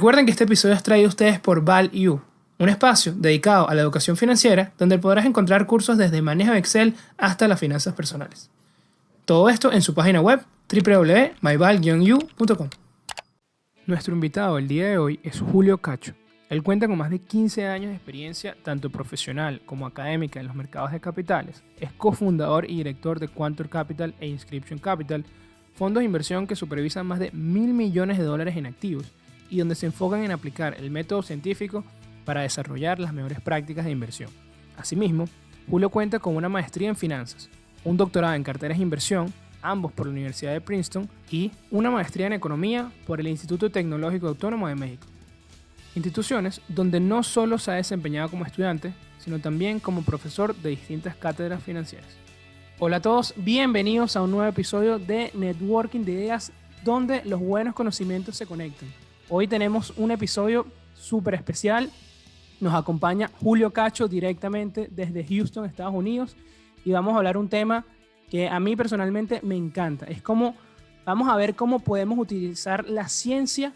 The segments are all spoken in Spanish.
Recuerden que este episodio es traído a ustedes por ValU, un espacio dedicado a la educación financiera donde podrás encontrar cursos desde manejo de Excel hasta las finanzas personales. Todo esto en su página web www.myval-u.com. Nuestro invitado el día de hoy es Julio Cacho. Él cuenta con más de 15 años de experiencia, tanto profesional como académica en los mercados de capitales. Es cofundador y director de Quantor Capital e Inscription Capital, fondos de inversión que supervisan más de $1.000 millones en activos y donde se enfocan en aplicar el método científico para desarrollar las mejores prácticas de inversión. Asimismo, Julio cuenta con una maestría en finanzas, un doctorado en carteras de inversión, ambos por la Universidad de Princeton, y una maestría en economía por el Instituto Tecnológico Autónomo de México. Instituciones donde no solo se ha desempeñado como estudiante, sino también como profesor de distintas cátedras financieras. Hola a todos, bienvenidos a un nuevo episodio de Networking de Ideas, donde los buenos conocimientos se conectan. Hoy tenemos un episodio súper especial. Nos acompaña Julio Cacho directamente desde Houston, Estados Unidos, y vamos a hablar un tema que a mí personalmente me encanta. Vamos a ver cómo podemos utilizar la ciencia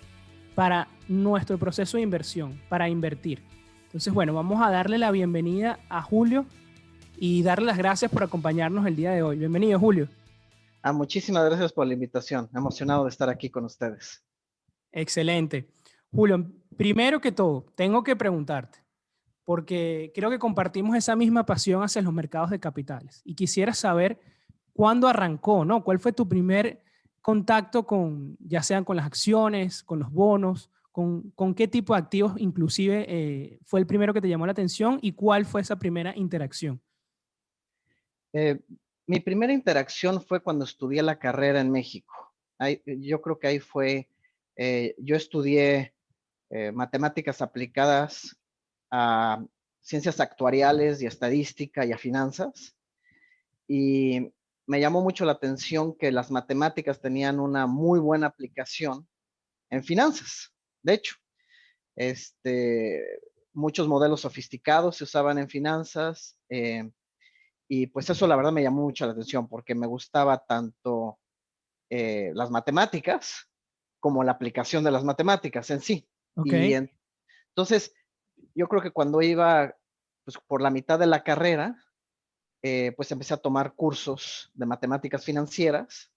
para nuestro proceso de inversión, para invertir. Entonces, bueno, vamos a darle la bienvenida a Julio y darle las gracias por acompañarnos el día de hoy. Bienvenido, Julio. Muchísimas gracias por la invitación. Emocionado de estar aquí con ustedes. Excelente. Julio, primero que todo, tengo que preguntarte, porque creo que compartimos esa misma pasión hacia los mercados de capitales y quisiera saber cuándo arrancó, ¿no? ¿Cuál fue tu primer contacto con, ya sean con las acciones, con los bonos, con qué tipo de activos inclusive fue el primero que te llamó la atención y cuál fue esa primera interacción? Mi primera interacción fue cuando estudié la carrera en México. Yo creo que ahí fue, yo estudié matemáticas aplicadas a ciencias actuariales y estadística y a finanzas. Y me llamó mucho la atención que las matemáticas tenían una muy buena aplicación en finanzas. De hecho, muchos modelos sofisticados se usaban en finanzas. Y pues eso la verdad me llamó mucho la atención porque me gustaba tanto las matemáticas como la aplicación de las matemáticas en sí. Ok. Y entonces, yo creo que cuando iba pues, por la mitad de la carrera, pues empecé a tomar cursos de matemáticas financieras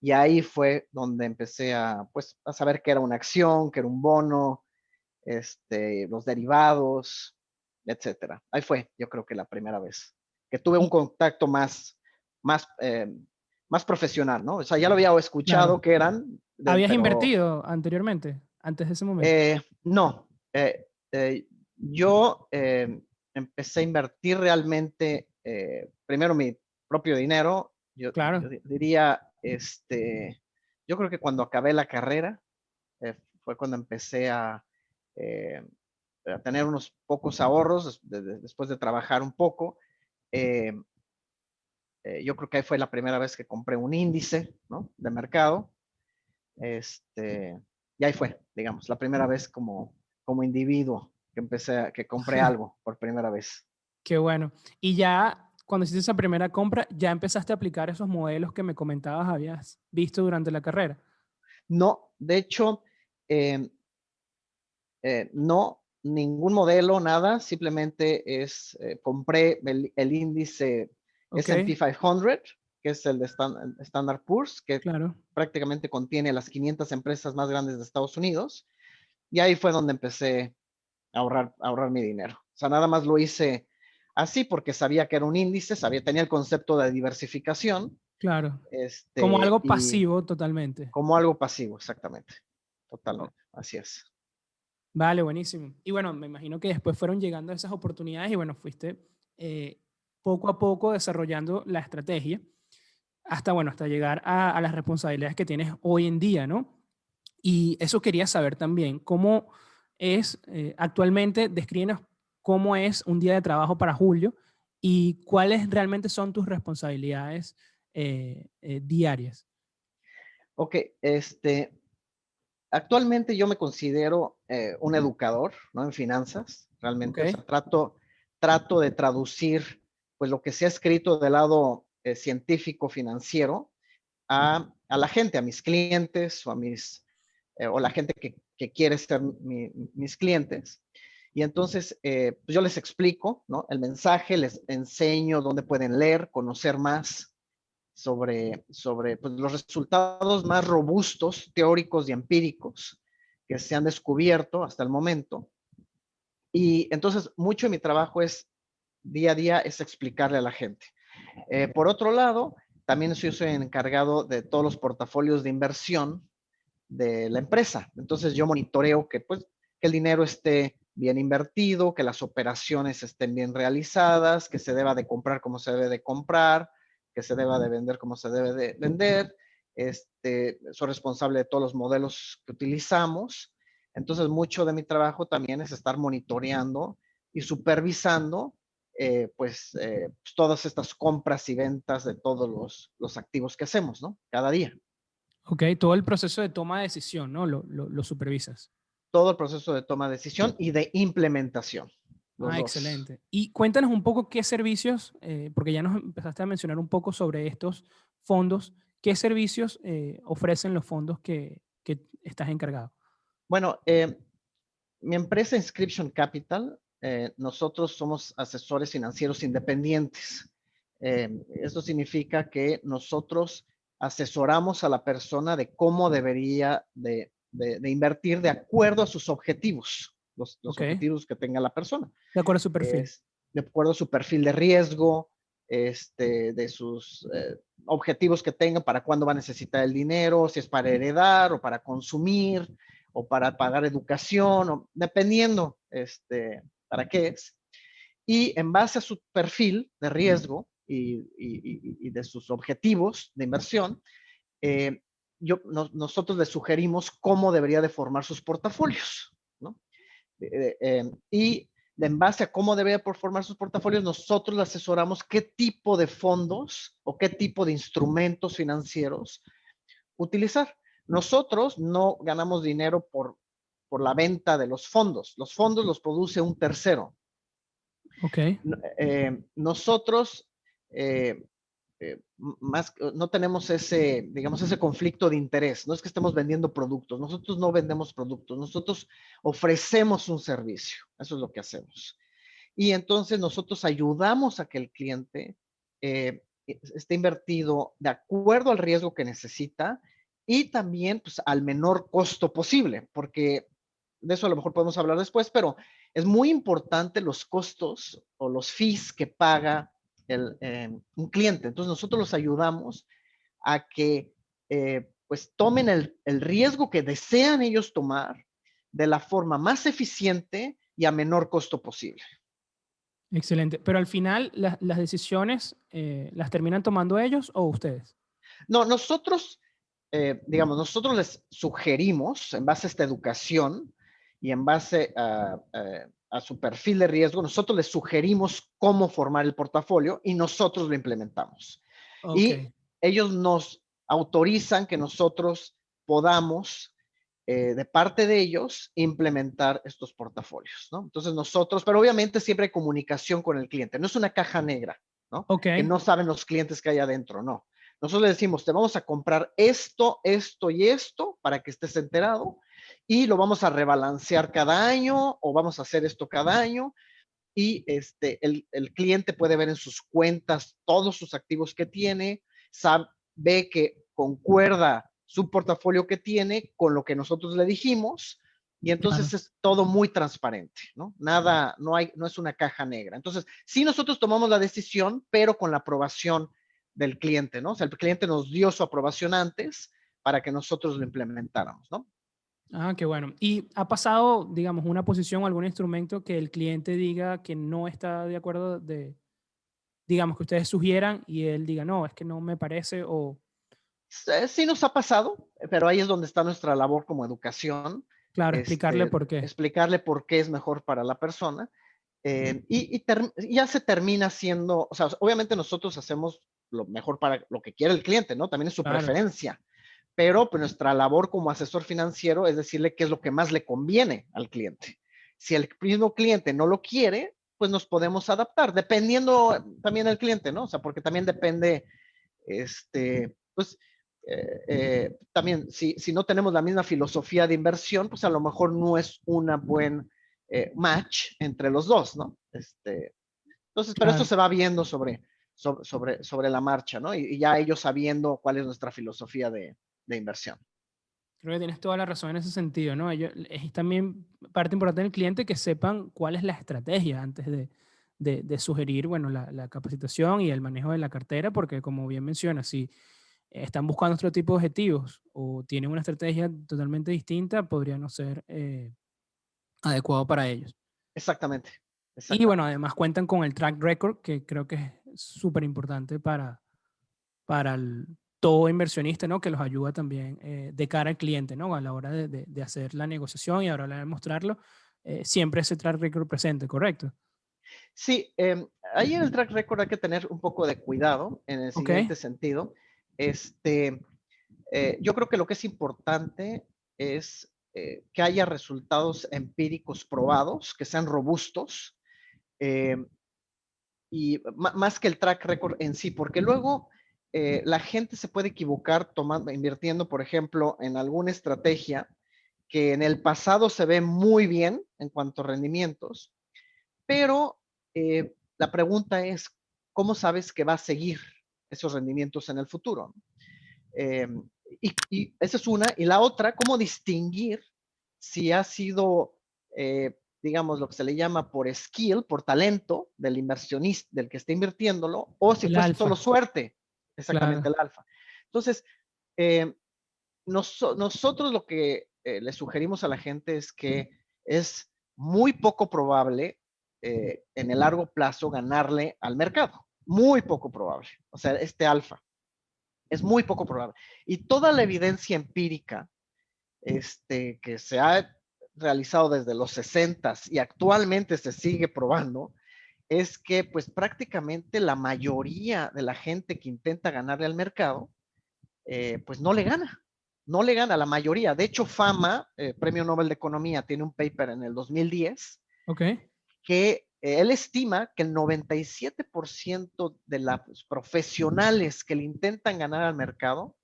y ahí fue donde empecé pues, a saber qué era una acción, qué era un bono, los derivados, etcétera. Ahí fue, yo creo que la primera vez que tuve un contacto más, más profesional, ¿no? O sea, ya lo había escuchado Claro. que eran, ¿Habías pero invertido anteriormente, antes de ese momento? no. Yo empecé a invertir realmente, primero mi propio dinero, yo Claro. diría, yo creo que cuando acabé la carrera, fue cuando empecé eh, a tener unos pocos ahorros después de trabajar un poco. Eh, yo creo que ahí fue la primera vez que compré un índice, ¿no? De mercado. Y ahí fue, digamos, la primera vez como individuo que compré algo por primera vez. Qué bueno. Y ya cuando hiciste esa primera compra, ya empezaste a aplicar esos modelos que me comentabas habías visto durante la carrera. No, de hecho, eh, no, ningún modelo, nada, simplemente compré el índice Ok, S&P 500, que es el de Standard Poor's, que claro. prácticamente contiene las 500 empresas más grandes de Estados Unidos, y ahí fue donde empecé a ahorrar mi dinero. O sea, nada más lo hice así porque sabía que era un índice, tenía el concepto de diversificación, Claro. Como algo y pasivo totalmente. como algo pasivo, exactamente, Oh, totalmente, así es. vale, buenísimo. Y bueno, me imagino que después fueron llegando esas oportunidades y bueno, fuiste eh, poco a poco desarrollando la estrategia hasta, bueno, hasta llegar a las responsabilidades que tienes hoy en día, ¿no? Y eso quería saber también, ¿cómo es actualmente, descríbenos cómo es un día de trabajo para Julio y cuáles realmente son tus responsabilidades diarias? Ok, actualmente yo me considero un educador, ¿no? En finanzas, Ok, realmente. O sea, trato de traducir pues lo que se ha escrito del lado científico financiero a la gente, a mis clientes o o la gente que quiere ser mis clientes. Y entonces, pues yo les explico, ¿no? El mensaje, les enseño dónde pueden leer, conocer más sobre pues, los resultados más robustos, teóricos y empíricos que se han descubierto hasta el momento. Y entonces, mucho de mi trabajo es día a día es explicarle a la gente. Por otro lado, también yo soy encargado de todos los portafolios de inversión de la empresa. Entonces yo monitoreo que, pues, que el dinero esté bien invertido, que las operaciones estén bien realizadas, que se deba de comprar como se debe de comprar, que se deba de vender como se debe de vender. Soy responsable de todos los modelos que utilizamos. Entonces mucho de mi trabajo también es estar monitoreando y supervisando pues todas estas compras y ventas de todos los activos que hacemos, ¿no? Cada día. Ok, todo el proceso de toma de decisión, ¿no? Lo supervisas. Todo el proceso de toma de decisión y de implementación, los Ah, dos. excelente. Y cuéntanos un poco qué servicios, porque ya nos empezaste a mencionar un poco sobre estos fondos, qué servicios ofrecen los fondos que estás encargado. Bueno, mi empresa Inscription Capital, nosotros somos asesores financieros independientes. Esto significa que nosotros asesoramos a la persona de cómo debería de invertir de acuerdo a sus objetivos, los Ok, objetivos que tenga la persona. de acuerdo a su perfil. Es, de acuerdo a su perfil de riesgo, de sus objetivos que tenga, para cuándo va a necesitar el dinero, si es para heredar o para consumir o para pagar educación, o, dependiendo para qué es. Y en base a su perfil de riesgo y de sus objetivos de inversión, eh, nosotros le sugerimos cómo debería de formar sus portafolios, ¿no? Y en base a cómo debe formar sus portafolios, nosotros le asesoramos qué tipo de fondos o qué tipo de instrumentos financieros utilizar. Nosotros no ganamos dinero por la venta de los fondos los produce un tercero. Ok, Nosotros más, no tenemos ese, digamos, ese conflicto de interés. No es que estemos vendiendo productos. Nosotros no vendemos productos. Nosotros ofrecemos un servicio. Eso es lo que hacemos. Y entonces nosotros ayudamos a que el cliente esté invertido de acuerdo al riesgo que necesita y también pues, al menor costo posible, porque de eso a lo mejor podemos hablar después, pero es muy importante los costos o los fees que paga un cliente. Entonces nosotros los ayudamos a que pues tomen el riesgo que desean ellos tomar de la forma más eficiente y a menor costo posible. excelente. Pero al final, las decisiones las terminan tomando ellos o ustedes. No, nosotros, digamos, nosotros les sugerimos, en base a esta educación y en base a su perfil de riesgo, nosotros les sugerimos cómo formar el portafolio y nosotros lo implementamos. Ok, Y ellos nos autorizan que nosotros podamos, de parte de ellos, implementar estos portafolios, ¿no? Entonces nosotros, pero obviamente siempre hay comunicación con el cliente, no es una caja negra, ¿no? ok, Que no saben los clientes que hay adentro, no. Nosotros le decimos, te vamos a comprar esto, esto y esto para que estés enterado y lo vamos a rebalancear cada año o vamos a hacer esto cada año y el cliente puede ver en sus cuentas todos sus activos que tiene, ve que concuerda su portafolio que tiene con lo que nosotros le dijimos y entonces claro. es todo muy transparente, ¿no? Nada, no es una caja negra. Entonces, sí nosotros tomamos la decisión, pero con la aprobación del cliente, ¿no? O sea, el cliente nos dio su aprobación antes para que nosotros lo implementáramos, ¿no? Ah, qué bueno. ¿Y ha pasado, digamos, una posición o algún instrumento que el cliente diga que no está de acuerdo de, digamos, que ustedes sugieran y él diga, no, es que no me parece o, Sí nos ha pasado, pero ahí es donde está nuestra labor como educación, claro, explicarle por qué. explicarle por qué es mejor para la persona. Ya se termina siendo, o sea, obviamente nosotros hacemos lo mejor para lo que quiere el cliente, ¿no? También es su Claro, preferencia, pero pues, nuestra labor como asesor financiero es decirle qué es lo que más le conviene al cliente. Si el mismo cliente no lo quiere, pues nos podemos adaptar, dependiendo también del cliente, ¿no? O sea, porque también depende, pues, también, si no tenemos la misma filosofía de inversión, pues a lo mejor no es una buen match entre los dos, ¿no? Entonces, pero esto Claro. se va viendo sobre la marcha, ¿no? Y ya ellos sabiendo cuál es nuestra filosofía de inversión. Creo que tienes toda la razón en ese sentido, ¿no? Es también parte importante del cliente que sepan cuál es la estrategia antes de sugerir, bueno, la capacitación y el manejo de la cartera, porque como bien mencionas, si están buscando otro tipo de objetivos o tienen una estrategia totalmente distinta, podría no ser adecuado para ellos. Exactamente, Y bueno, exactamente. además cuentan con el track record, que creo que es súper importante para todo inversionista, ¿no? Que los ayuda también de cara al cliente, ¿no? A la hora de hacer la negociación y ahora a la hora de mostrarlo, siempre ese track record presente, ¿correcto? Sí, ahí en el track record hay que tener un poco de cuidado en el Ok, siguiente sentido. Este, yo creo que lo que es importante es que haya resultados empíricos probados, que sean robustos, eh, y más que el track record en sí, porque luego la gente se puede equivocar invirtiendo, por ejemplo, en alguna estrategia que en el pasado se ve muy bien en cuanto a rendimientos, pero la pregunta es, ¿cómo sabes que va a seguir esos rendimientos en el futuro? Eh, y esa es una. Y la otra, ¿cómo distinguir si ha sido, digamos, lo que se le llama por skill, por talento del inversionista, del que está invirtiéndolo, o si el fue solo alfa, suerte, exactamente claro. el alfa? Entonces, eh, nosotros lo que le sugerimos a la gente es que es muy poco probable en el largo plazo ganarle al mercado. Muy poco probable. O sea, este alfa. Es muy poco probable. Y toda la evidencia empírica que se ha realizado desde los 60 y actualmente se sigue probando, es que pues prácticamente la mayoría de la gente que intenta ganarle al mercado, pues no le gana. No le gana a la mayoría. De hecho, Fama, Premio Nobel de Economía, tiene un paper en el 2010 Ok, que él estima que el 97% de los profesionales que le intentan ganar al mercado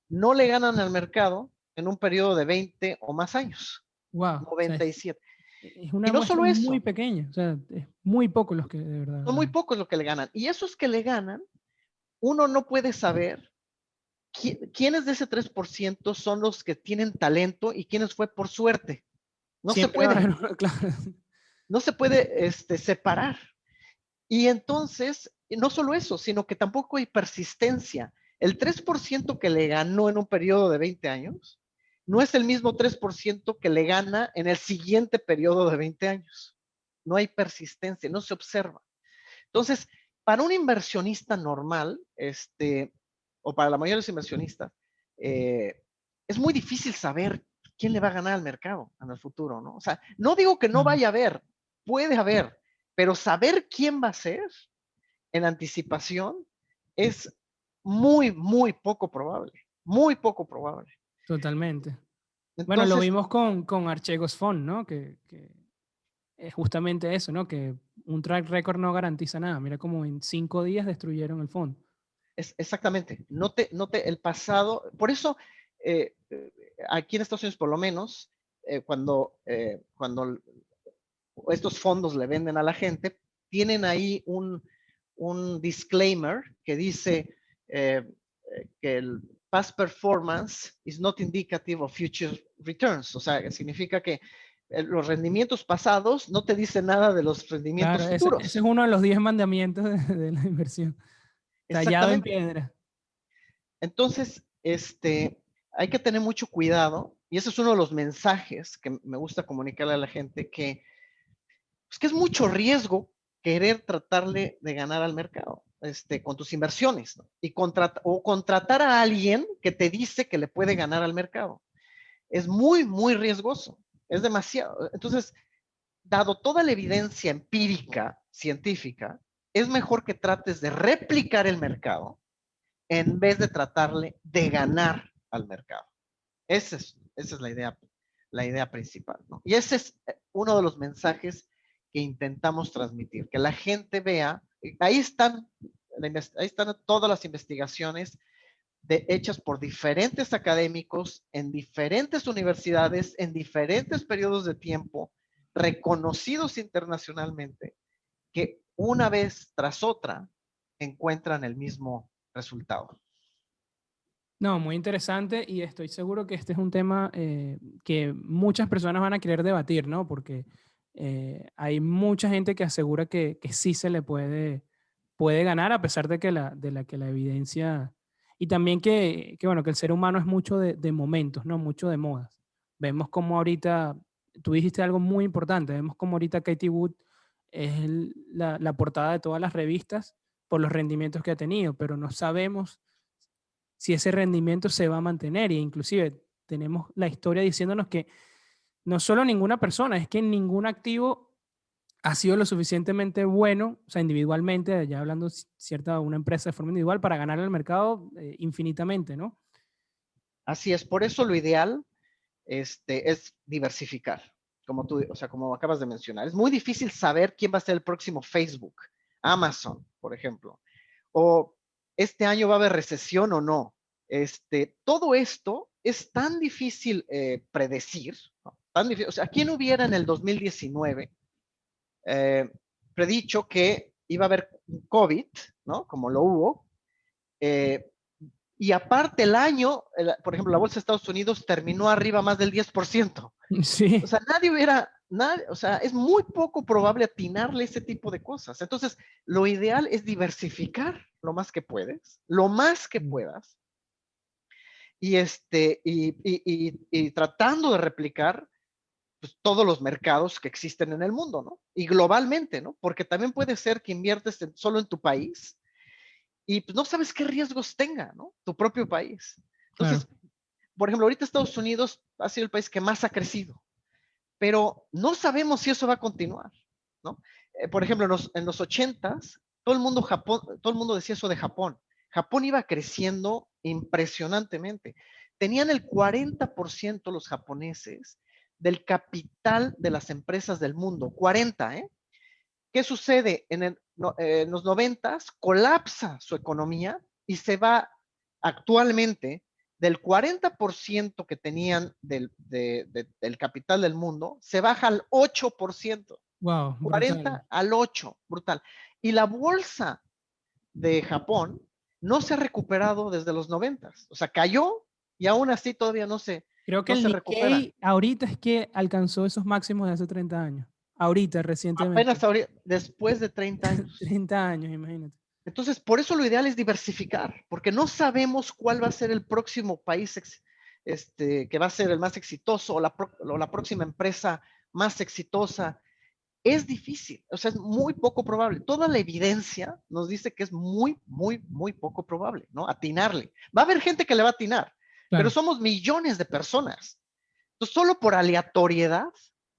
no le ganan al mercado en un periodo de 20 o más años. wow. O sea, 97. es Y una no muestra solo muy eso, pequeña, o sea, es muy poco los que de verdad son muy ganan. pocos los que le ganan. Y esos que le ganan, uno no puede saber quiénes de ese 3% son los que tienen talento y quiénes fue por suerte. No se Siempre va a haber puede, claro. no se puede separar. Y entonces, no solo eso, sino que tampoco hay persistencia. El 3% que le ganó en un periodo de 20 años no es el mismo 3% que le gana en el siguiente periodo de 20 años. No hay persistencia, no se observa. Entonces, para un inversionista normal, o para la mayoría de los inversionistas, es muy difícil saber quién le va a ganar al mercado en el futuro, ¿no? O sea, no digo que no Claro. vaya a haber, puede haber, pero saber quién va a ser en anticipación es muy, muy poco probable, muy poco probable. Totalmente. Bueno, lo Entonces, vimos con Archegos Fund, ¿no? Que es justamente eso, ¿no? Que un track record no garantiza nada. Mira cómo en 5 días destruyeron el fondo. exactamente, el pasado, por eso aquí en Estados Unidos por lo menos, cuando estos fondos le venden a la gente, tienen ahí un disclaimer que dice que el past performance is not indicative of future returns, o sea, que significa que los rendimientos pasados no te dicen nada de los Claro, rendimientos ese es futuros. uno de los 10 mandamientos de la inversión. Tallado en Exactamente. piedra. Entonces, hay que tener mucho cuidado y ese es uno de los mensajes que me gusta comunicarle a la gente, pues, que es mucho riesgo querer tratarle de ganar al mercado con tus inversiones, ¿no? O contratar a alguien que te dice que le puede ganar al mercado. Es muy, muy riesgoso. Es demasiado. Entonces, dado toda la evidencia empírica, científica, es mejor que trates de replicar el mercado en vez de tratarle de ganar al mercado. Esa es la idea principal, ¿no? Y ese es uno de los mensajes que intentamos transmitir, que la gente vea, ahí están todas las investigaciones hechas por diferentes académicos en diferentes universidades, en diferentes periodos de tiempo, reconocidos internacionalmente, que una vez tras otra encuentran el mismo resultado. No, muy interesante y estoy seguro que este es un tema que muchas personas van a querer debatir, ¿no? Porque hay mucha gente que asegura que sí se le puede ganar a pesar de que la evidencia... Y también bueno, que el ser humano es mucho de momentos, ¿no? Mucho de modas. Vemos como ahorita, tú dijiste algo muy importante, vemos como ahorita Katie Wood es la portada de todas las revistas por los rendimientos que ha tenido, pero no sabemos si ese rendimiento se va a mantener. E inclusive tenemos la historia diciéndonos que no solo ninguna persona, es que ningún activo ha sido lo suficientemente bueno, o sea, individualmente, ya hablando cierta una empresa de forma individual, para ganar el mercado infinitamente, ¿no? Así es, por eso lo ideal es diversificar, como tú, o sea, como acabas de mencionar. Es muy difícil saber quién va a ser el próximo Facebook, Amazon, por ejemplo, o este año va a haber recesión o no. Todo esto es tan difícil predecir, ¿no? Tan difícil, o sea, ¿quién hubiera en el 2019 eh, predicho que iba a haber COVID, ¿no? Como lo hubo, eh, y aparte el año, por ejemplo, la bolsa de Estados Unidos terminó arriba más del 10%. O Sí. sea, o sea, es muy poco probable atinarle ese tipo de cosas. Entonces, lo ideal es diversificar lo más que puedes, lo más que puedas, y tratando de replicar pues, todos los mercados que existen en el mundo, ¿no? Y globalmente, ¿no? Porque también puede ser que inviertes solo en tu país y pues, no sabes qué riesgos tenga, ¿no? Tu propio país. Claro. Entonces, por ejemplo, ahorita Estados Unidos ha sido el país que más ha crecido, pero no sabemos si eso va a continuar, ¿no? Por ejemplo, en los 80s, todo el mundo decía eso de Japón. Japón iba creciendo impresionantemente. Tenían el 40% los japoneses del capital de las empresas del mundo. 40, ¿eh? ¿Qué sucede? En los 90s colapsa su economía y se va actualmente del 40% que tenían del capital del mundo, se baja al 8%. Wow, brutal. 40 al 8, brutal. Y la bolsa de Japón no se ha recuperado desde los 90s. O sea, cayó y aún así todavía Creo que no el se recupera. Nikkei ahorita es que alcanzó esos máximos de hace 30 años. Ahorita, recientemente. Apenas ahorita, después de 30 años. 30 años, imagínate. Entonces, por eso lo ideal es diversificar, porque no sabemos cuál va a ser el próximo país que va a ser el más exitoso o la próxima empresa más exitosa. Es difícil, o sea, es muy poco probable. Toda la evidencia nos dice que es muy, muy, muy poco probable, ¿no? Atinarle. Va a haber gente que le va a atinar, pero Claro. somos millones de personas. Entonces, solo por aleatoriedad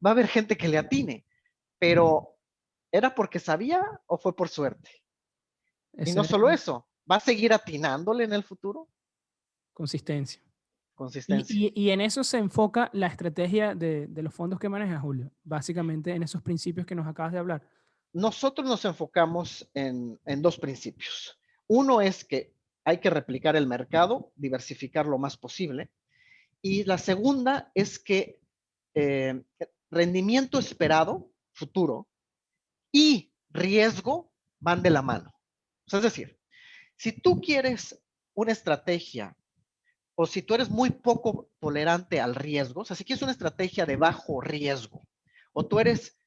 va a haber gente que le atine, pero ¿era porque sabía o fue por suerte? Y Esa no es solo eso, ¿va a seguir atinándole en el futuro? consistencia. Consistencia. Y en eso se enfoca la estrategia de los fondos que maneja Julio, básicamente en esos principios que nos acabas de hablar. Nosotros nos enfocamos en dos principios. Uno es que hay que replicar el mercado, diversificar lo más posible. Y la segunda es que eh, rendimiento esperado, futuro, y riesgo van de la mano. O sea, es decir, si tú quieres una estrategia o si tú eres muy poco tolerante al riesgo, o sea, si quieres una estrategia de bajo riesgo, o tú eres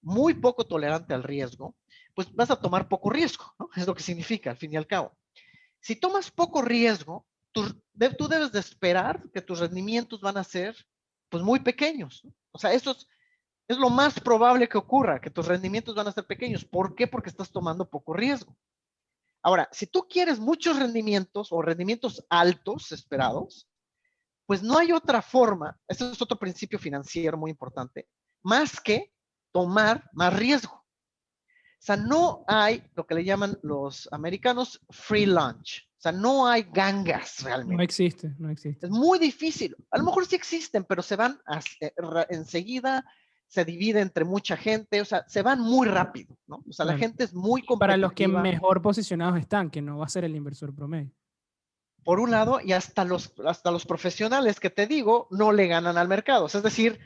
muy poco tolerante al riesgo, pues vas a tomar poco riesgo, ¿no? Es lo que significa al fin y al cabo. Si tomas poco riesgo, tú debes de esperar que tus rendimientos van a ser pues muy pequeños, ¿no? O sea, es lo más probable que ocurra, que tus rendimientos van a ser pequeños. ¿Por qué? Porque estás tomando poco riesgo. Ahora, si tú quieres muchos rendimientos o rendimientos altos esperados, pues no hay otra forma, este es otro principio financiero muy importante, más que tomar más riesgo. O sea, no hay lo que le llaman los americanos free lunch. O sea, no hay gangas No realmente. existe, no existe. Es muy difícil. A lo mejor sí existen, pero se van enseguida, se divide entre mucha gente, o sea, se van muy rápido, ¿no? O sea, la Claro. gente es muy Y para los que competitiva. mejor posicionados están, que no va a ser el inversor promedio. por un lado, y hasta los profesionales que te digo, no le ganan al mercado. Es decir,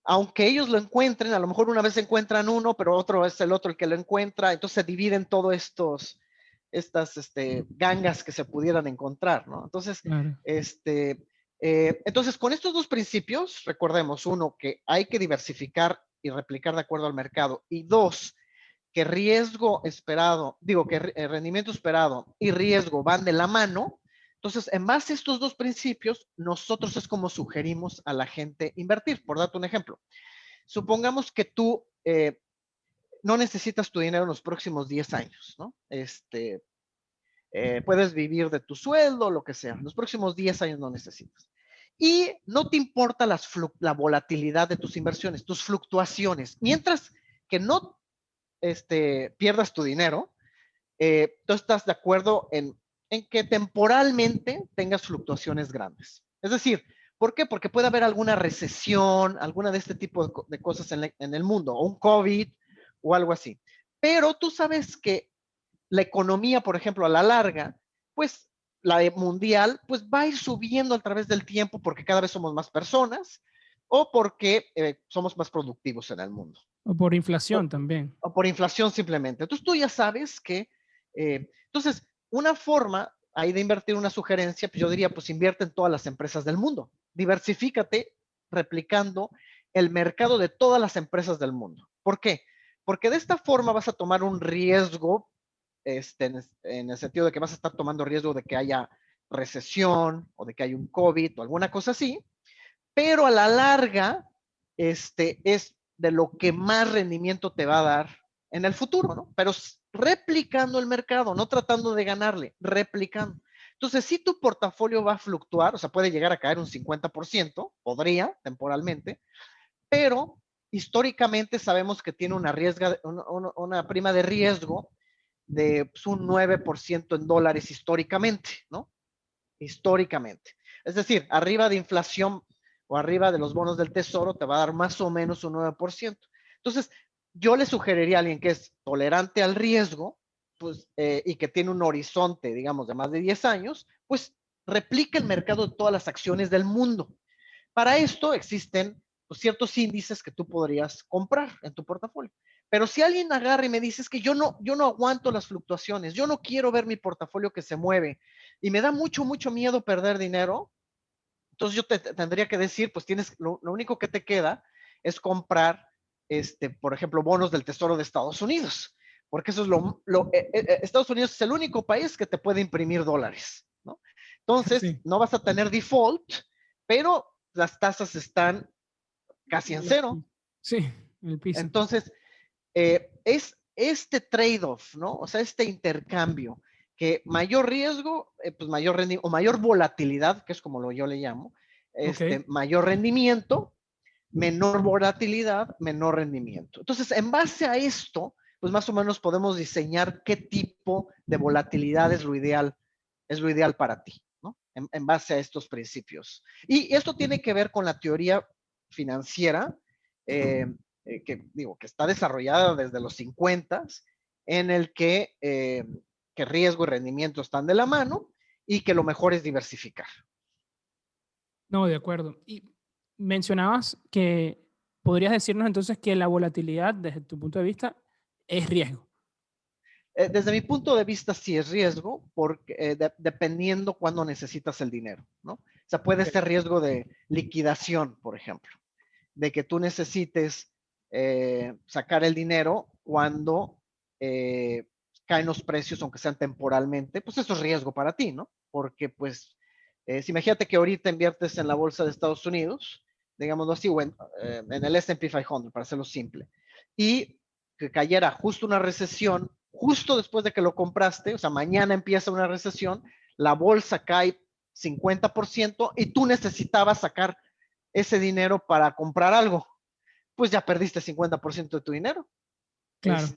aunque ellos lo encuentren, a lo mejor una vez encuentran uno, pero otro es el otro el que lo encuentra, entonces se dividen todos estas gangas que se pudieran encontrar, ¿no? Entonces, Claro. entonces, con estos dos principios, recordemos, uno, que hay que diversificar y replicar de acuerdo al mercado, y dos, que riesgo esperado, digo que rendimiento esperado y riesgo van de la mano. Entonces, en base a estos dos principios, nosotros es como sugerimos a la gente invertir. Por darte un ejemplo, supongamos que tú no necesitas tu dinero en los próximos 10 años, ¿no? Puedes vivir de tu sueldo, lo que sea. En los próximos 10 años no necesitas. Y no te importa la volatilidad de tus inversiones, tus fluctuaciones. Mientras que no pierdas tu dinero, tú estás de acuerdo en que temporalmente tengas fluctuaciones grandes. Es decir, ¿por qué? Porque puede haber alguna recesión, alguna de este tipo de cosas en el mundo, o un COVID o algo así. Pero tú sabes que la economía, por ejemplo, a la larga, pues la mundial, pues va a ir subiendo a través del tiempo porque cada vez somos más personas o porque somos más productivos en el mundo. O por inflación O, también. o por inflación simplemente. Entonces tú ya sabes que, entonces, una forma ahí de invertir, una sugerencia, pues yo diría, pues invierte en todas las empresas del mundo. Diversifícate replicando el mercado de todas las empresas del mundo. ¿Por qué? Porque de esta forma vas a tomar un riesgo, en el sentido de que vas a estar tomando riesgo de que haya recesión o de que haya un COVID o alguna cosa así, pero a la larga, es de lo que más rendimiento te va a dar en el futuro, ¿no? Pero replicando el mercado, no tratando de ganarle, replicando. Entonces, si tu portafolio va a fluctuar, o sea, puede llegar a caer un 50%, podría temporalmente, pero históricamente sabemos que tiene una prima de riesgo de pues, un 9% en dólares históricamente, ¿no? Históricamente. Es decir, arriba de inflación o arriba de los bonos del tesoro te va a dar más o menos un 9%. Entonces, yo le sugeriría a alguien que es tolerante al riesgo, pues, y que tiene un horizonte, digamos, de más de 10 años, pues replica el mercado de todas las acciones del mundo. Para esto existen pues, ciertos índices que tú podrías comprar en tu portafolio. Pero si alguien agarra y me dice, es que yo no aguanto las fluctuaciones, yo no quiero ver mi portafolio que se mueve y me da mucho, mucho miedo perder dinero, entonces yo te tendría que decir, pues lo único que te queda es comprar, por ejemplo, bonos del Tesoro de Estados Unidos, porque eso es Estados Unidos es el único país que te puede imprimir dólares, ¿no? Entonces, Sí. no vas a tener default, pero las tasas están casi en cero. Sí, en el piso. Entonces, es este trade-off, ¿no? O sea, este intercambio, que mayor riesgo, pues mayor rendimiento, o mayor volatilidad, que es como yo le llamo, Ok. mayor rendimiento, menor volatilidad, menor rendimiento. Entonces, en base a esto, pues más o menos podemos diseñar qué tipo de volatilidad es lo ideal para ti, ¿no? En base a estos principios. Y esto tiene que ver con la teoría financiera, que digo, que está desarrollada desde los 50, en el que riesgo y rendimiento están de la mano y que lo mejor es diversificar. No, de acuerdo. Y mencionabas que podrías decirnos entonces que la volatilidad, desde tu punto de vista, es riesgo. Desde mi punto de vista, sí es riesgo, porque dependiendo cuándo necesitas el dinero, ¿no? O sea, puede Ok. ser riesgo de liquidación, por ejemplo, de que tú necesites sacar el dinero cuando eh, caen los precios, aunque sean temporalmente, pues eso es riesgo para ti, ¿no? Porque, pues, si imagínate que ahorita inviertes en la bolsa de Estados Unidos, digámoslo así, o en el S&P 500, para hacerlo simple, y que cayera justo una recesión, justo después de que lo compraste, o sea, mañana empieza una recesión, la bolsa cae 50% y tú necesitabas sacar ese dinero para comprar algo, pues ya perdiste 50% de tu dinero. Claro. O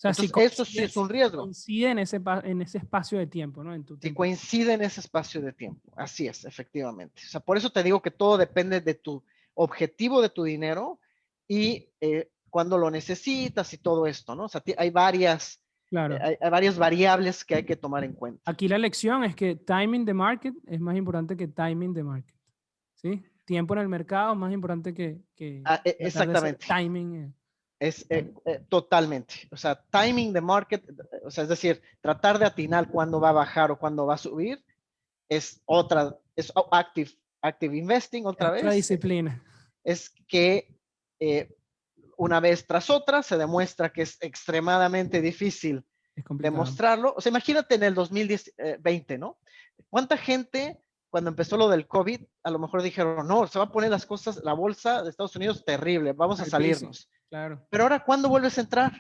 sea, Entonces, eso sí es si un riesgo. coincide en ese espacio de tiempo, ¿no? En tu Si tiempo. coincide en ese espacio de tiempo. Así es, efectivamente. O sea, por eso te digo que todo depende de tu objetivo de tu dinero y cuándo lo necesitas y todo esto, ¿no? O sea, hay varias Claro. Hay varias variables que hay que tomar en cuenta. Aquí la lección es que timing the market es más importante que timing the market. ¿Sí? Tiempo en el mercado es más importante que tratar de hacer Exactamente. timing. Es totalmente. O sea, timing the market, o sea, es decir, tratar de atinar cuándo va a bajar o cuándo va a subir, es otra, es active investing Es otra otra vez. disciplina. Es que una vez tras otra se demuestra que es extremadamente difícil Es complicado. demostrarlo. O sea, imagínate en el 2020, ¿no? ¿Cuánta gente cuando empezó lo del COVID, a lo mejor dijeron, no, se va a poner las cosas, la bolsa de Estados Unidos terrible, vamos a Al piso. salirnos? Claro. Pero ahora, ¿cuándo vuelves a entrar?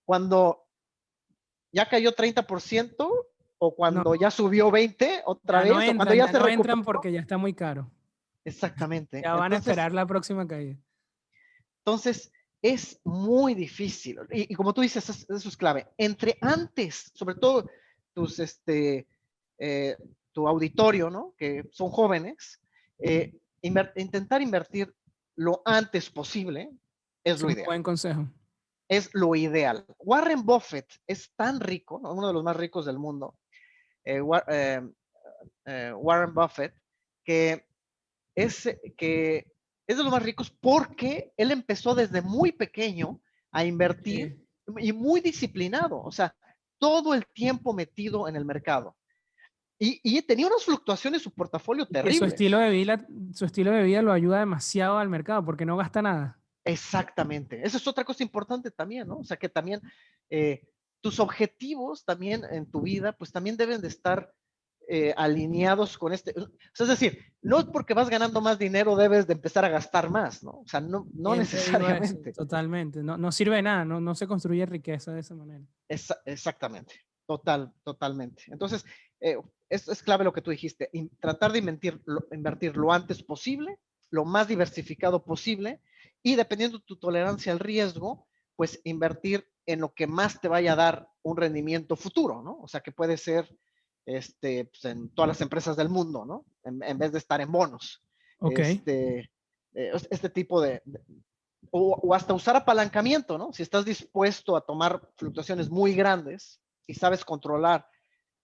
¿Cuando ya cayó 30% o No, cuando ya subió 20 otra vez o cuando ya ya se no entran recuperó? porque ya está muy caro. Exactamente. Ya van a esperar la próxima caída. Entonces es muy difícil. Y como tú dices, eso es clave. Entre antes, sobre todo tus, tu auditorio, ¿no? Que son jóvenes, intentar invertir lo antes posible es Ese lo es un ideal. buen consejo. Es lo ideal. Warren Buffett es tan rico, ¿no? Uno de los más ricos del mundo, Warren Buffett, que que es de los más ricos porque él empezó desde muy pequeño a invertir Sí. y muy disciplinado, o sea, todo el tiempo metido en el mercado. Y tenía unas fluctuaciones en su portafolio Y que terribles. su estilo de vida lo ayuda demasiado al mercado porque no gasta nada. Exactamente. Esa es otra cosa importante también, ¿no? O sea, que también eh, tus objetivos también en tu vida, pues también deben de estar alineados con este. O sea, es decir, no es porque vas ganando más dinero debes de empezar a gastar más, ¿no? O sea, no Siempre digo eso, necesariamente. totalmente. No, no sirve de nada, no se construye riqueza de esa manera. Exactamente. Totalmente. Entonces, es clave lo que tú dijiste. Tratar de invertir lo antes posible, lo más diversificado posible y dependiendo de tu tolerancia al riesgo, pues invertir en lo que más te vaya a dar un rendimiento futuro, ¿no? O sea, que puede ser pues en todas las empresas del mundo, ¿no? En vez de estar en bonos. Ok. Este tipo o hasta usar apalancamiento, ¿no? Si estás dispuesto a tomar fluctuaciones muy grandes y sabes controlar,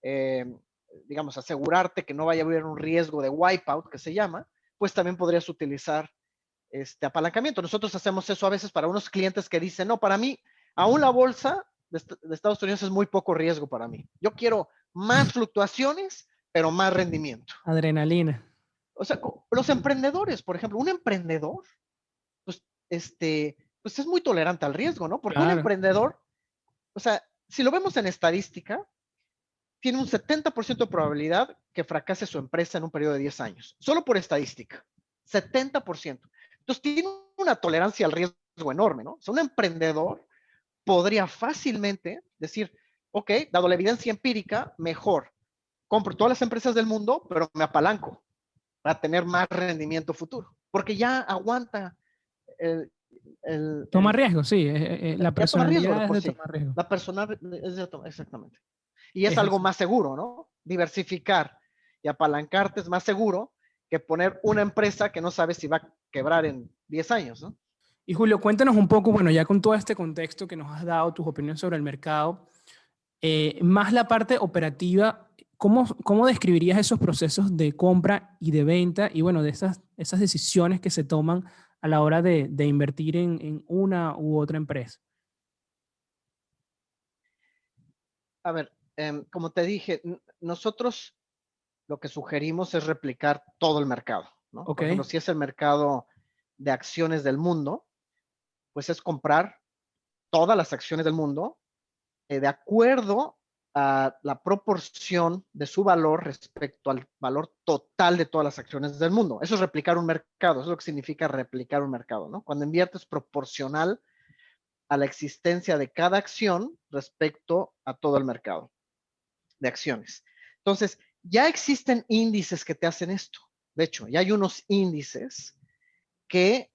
eh, digamos, asegurarte que no vaya a haber un riesgo de wipeout, que se llama, pues también podrías utilizar este apalancamiento. Nosotros hacemos eso a veces para unos clientes que dicen, no, para mí, aún la bolsa de Estados Unidos es muy poco riesgo para mí. Yo quiero más fluctuaciones, pero más rendimiento. Adrenalina. O sea, los emprendedores, por ejemplo, un emprendedor, pues, pues es muy tolerante al riesgo, ¿no? Porque un Claro. emprendedor, o sea, si lo vemos en estadística, tiene un 70% de probabilidad que fracase su empresa en un periodo de 10 años, solo por estadística, 70%. Entonces tiene una tolerancia al riesgo enorme, ¿no? O sea, un emprendedor podría fácilmente decir, ok, dado la evidencia empírica, mejor, compro todas las empresas del mundo, pero me apalanco para tener más rendimiento futuro, porque ya aguanta el, Toma riesgo, sí. La ya toma riesgo de personalidad es por de sí. tomar riesgo. La persona es de tomar, exactamente. Y es Es algo así. más seguro, ¿no? Diversificar y apalancarte es más seguro que poner una empresa que no sabes si va a quebrar en 10 años, ¿no? Y Julio, cuéntanos un poco, bueno, ya con todo este contexto que nos has dado, tus opiniones sobre el mercado, más la parte operativa, ¿cómo describirías esos procesos de compra y de venta y bueno, de esas decisiones que se toman a la hora de invertir en una u otra empresa? A ver, como te dije, nosotros lo que sugerimos es replicar todo el mercado, ¿no? Ok, Por ejemplo, si es el mercado de acciones del mundo, pues es comprar todas las acciones del mundo de acuerdo a la proporción de su valor respecto al valor total de todas las acciones del mundo. Eso es replicar un mercado, eso es lo que significa replicar un mercado, ¿no? Cuando inviertes proporcional a la existencia de cada acción respecto a todo el mercado de acciones. Entonces, ya existen índices que te hacen esto. De hecho, ya hay unos índices que,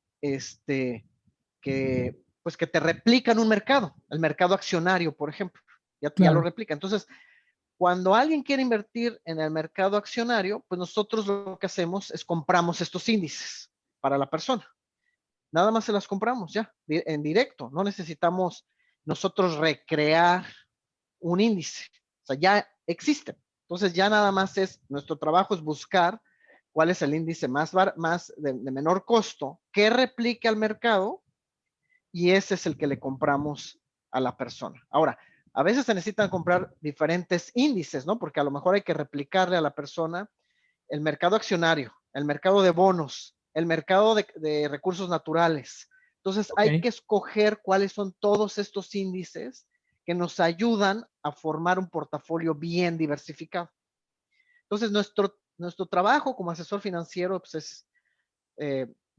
pues que te replican un mercado, el mercado accionario, por ejemplo, ya lo claro. replica. Entonces, cuando alguien quiere invertir en el mercado accionario, pues nosotros lo que hacemos es compramos estos índices para la persona. Nada más se las compramos ya, en directo. No necesitamos nosotros recrear un índice. O sea, ya existen. Entonces ya nada más nuestro trabajo es buscar cuál es el índice más de menor costo que replique al mercado, y ese es el que le compramos a la persona. Ahora, a veces se necesitan comprar diferentes índices, ¿no? Porque a lo mejor hay que replicarle a la persona el mercado accionario, el mercado de bonos, el mercado de recursos naturales. Entonces hay Ok. que escoger cuáles son todos estos índices que nos ayudan a formar un portafolio bien diversificado. Entonces nuestro trabajo como asesor financiero pues es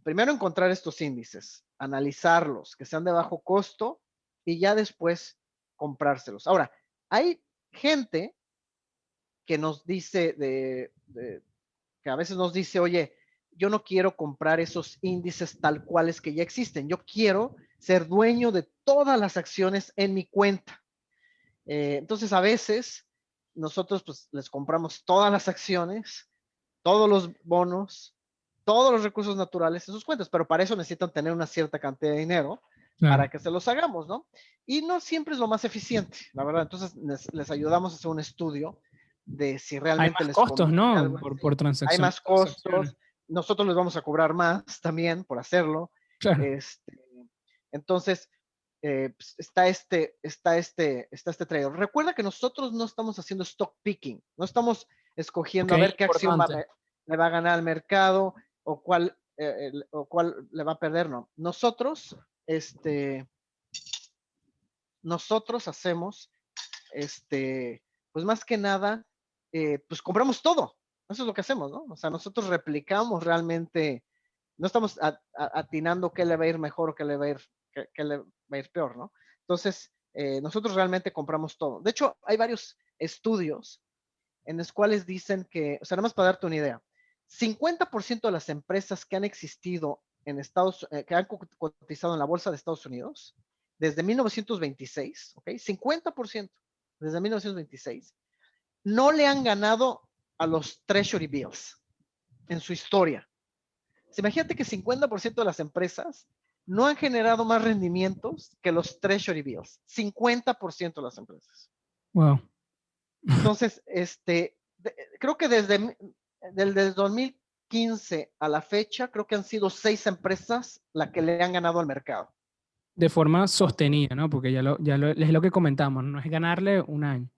primero encontrar estos índices, analizarlos, que sean de bajo costo, y ya después comprárselos. Ahora, hay gente que nos dice que a veces nos dice, oye, yo no quiero comprar esos índices tal cuales que ya existen. Yo quiero ser dueño de todas las acciones en mi cuenta. Entonces, a veces nosotros pues les compramos todas las acciones, todos los bonos, todos los recursos naturales en sus cuentas, pero para eso necesitan tener una cierta cantidad de dinero Claro. para que se los hagamos, ¿no? Y no siempre es lo más eficiente, la verdad. Entonces, les ayudamos a hacer un estudio de si Hay realmente más les costos, conviene ¿no? algo Por así. Hay transacción, más transacciones. costos, nosotros les vamos a cobrar más también por hacerlo. Claro. Este, entonces, pues, está este trader. Recuerda que nosotros no estamos haciendo stock picking, no estamos Ok, escogiendo a ver qué acción importante. le va a ganar al mercado o cuál le va a perder, no. Nosotros hacemos, pues más que nada, pues compramos todo. Eso es lo que hacemos, ¿no? O sea, nosotros replicamos realmente, no estamos atinando qué le va a ir mejor o qué le va a ir peor, ¿no? Entonces, nosotros realmente compramos todo. De hecho, hay varios estudios en los cuales dicen que, o sea, nada más para darte una idea, 50% de las empresas que han existido que han cotizado en la bolsa de Estados Unidos desde 1926, ¿ok? 50% desde 1926 no le han ganado a los Treasury Bills en su historia. Imagínate que 50% de las empresas no han generado más rendimientos que los Treasury Bills. 50% de las empresas. Wow. Entonces, creo que desde 2015 a la fecha, creo que han sido 6 empresas las que le han ganado al mercado. De forma Entonces, sostenida, ¿no? Porque es lo que comentamos, no es ganarle un año.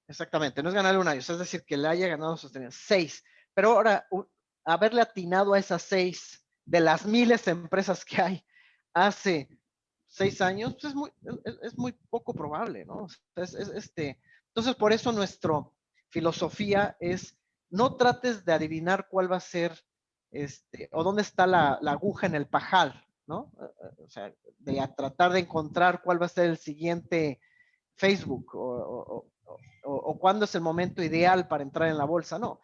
exactamente, no es ganarle un año, es decir, que le haya ganado sostenido 6. Pero ahora, haberle atinado a esas 6 de las miles de empresas que hay hace 6 años, pues es muy poco probable, ¿no? Entonces, por eso nuestra filosofía es, no trates de adivinar cuál va a ser, o dónde está la aguja en el pajal, ¿no? O sea, de tratar de encontrar cuál va a ser el siguiente Facebook o cuándo es el momento ideal para entrar en la bolsa, no.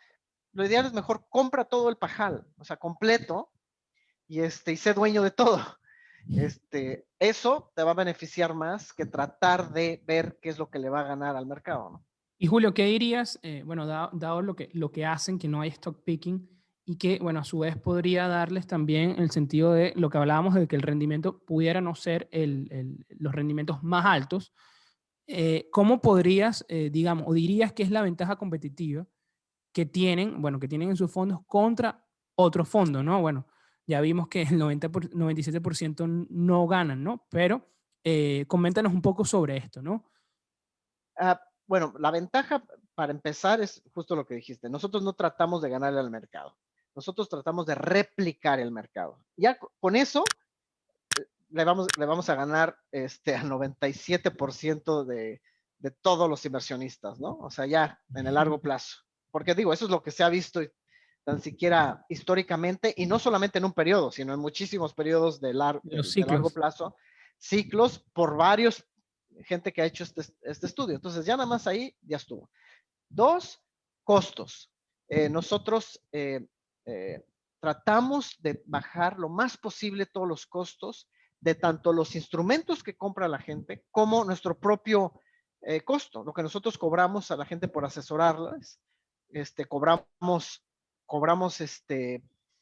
Lo ideal es mejor compra todo el pajal, o sea, completo, y sé dueño de todo. Eso te va a beneficiar más que tratar de ver qué es lo que le va a ganar al mercado, ¿no? Y Julio, ¿qué dirías? Bueno, dado lo que hacen, que no hay stock picking, y que, bueno, a su vez podría darles también el sentido de lo que hablábamos de que el rendimiento pudiera no ser los rendimientos más altos. ¿Cómo podrías, digamos, o dirías que es la ventaja competitiva que tienen, bueno, que tienen en sus fondos contra otros fondos, ¿no? Bueno, ya vimos que el 97% no ganan, ¿no? Pero coméntanos un poco sobre esto, ¿no? Bueno, la ventaja para empezar es justo lo que dijiste. Nosotros no tratamos de ganarle al mercado. Nosotros tratamos de replicar el mercado. Ya con eso le vamos a ganar al 97% de todos los inversionistas, ¿no? O sea, ya en el largo plazo. Porque digo, eso es lo que se ha visto tan siquiera históricamente, y no solamente en un periodo, sino en muchísimos periodos De los de largo ciclos. plazo, ciclos por varios gente que ha hecho este estudio. Entonces, ya nada más ahí ya estuvo. 2, costos. Nosotros tratamos de bajar lo más posible todos los costos de tanto los instrumentos que compra la gente como nuestro propio costo, lo que nosotros cobramos a la gente por asesorarlas. Cobramos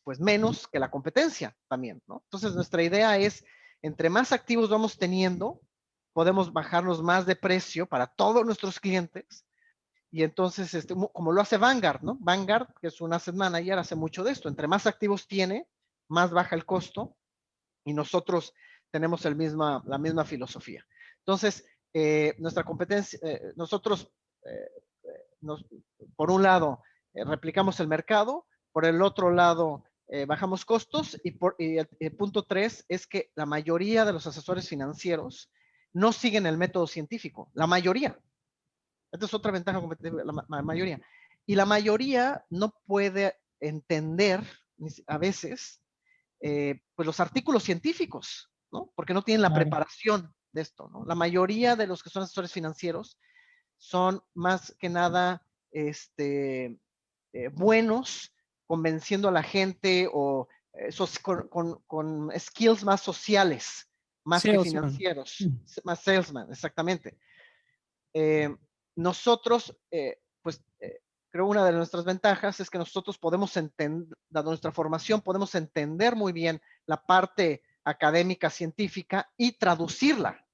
pues menos que la competencia también, ¿no? Entonces nuestra idea es, entre más activos vamos teniendo, podemos bajarnos más de precio para todos nuestros clientes. Y entonces, como lo hace Vanguard, ¿no? Vanguard, que es un asset manager, hace mucho de esto. Entre más activos tiene, más baja el costo, y nosotros tenemos la misma filosofía. Entonces, nuestra competencia, nosotros, eh, nos, por un lado, replicamos el mercado, por el otro lado, bajamos costos, y el punto 3 es que la mayoría de los asesores financieros no siguen el método científico, la mayoría. Esta es otra ventaja competitiva, la mayoría. Y la mayoría no puede entender a veces pues los artículos científicos, ¿no? Porque no tienen la Claro. preparación de esto, ¿no? La mayoría de los que son asesores financieros son más que nada buenos convenciendo a la gente, o con skills más sociales, más que Salesman. financieros, más salesman, exactamente. Eh, nosotros, pues, creo una de nuestras ventajas es que nosotros podemos entender, dado nuestra formación, podemos entender muy bien la parte académica, científica, y traducirla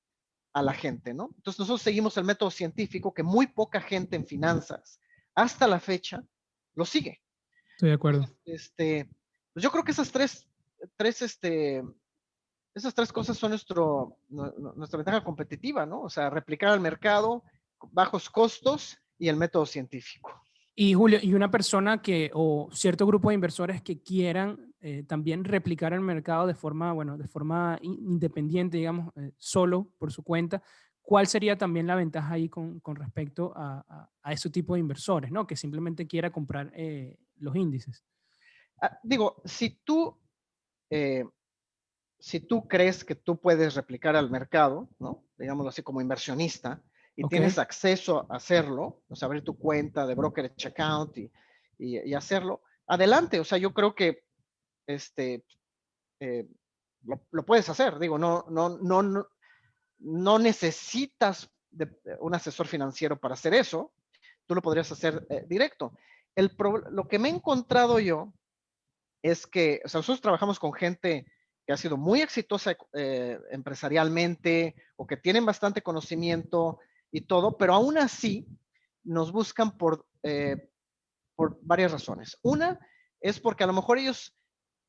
a la gente, ¿no? Entonces nosotros seguimos el método científico que muy poca gente en finanzas hasta la fecha lo sigue. Estoy de acuerdo. Entonces, pues yo creo que tres, esas tres cosas son nuestra ventaja competitiva, ¿no? O sea, replicar el mercado, bajos costos y el método científico. Y Julio, y una persona o cierto grupo de inversores que quieran también replicar el mercado de forma, bueno, de forma independiente, digamos, solo por su cuenta, ¿cuál sería también la ventaja ahí con respecto a ese tipo de inversores, ¿no? Que simplemente quiera comprar los índices. Digo, eh, si tú crees que tú puedes replicar al mercado, ¿no? Digámoslo así, como inversionista, y Ok. tienes acceso a hacerlo, o sea, abrir tu cuenta de brokerage account y hacerlo, adelante. O sea, yo creo que eh, lo puedes hacer. Digo, no necesitas de un asesor financiero para hacer eso. Tú lo podrías hacer directo. Lo que me he encontrado yo es que, o sea, nosotros trabajamos con gente que ha sido muy exitosa empresarialmente, o que tienen bastante conocimiento y todo, pero aún así nos buscan por varias razones. Una es porque a lo mejor ellos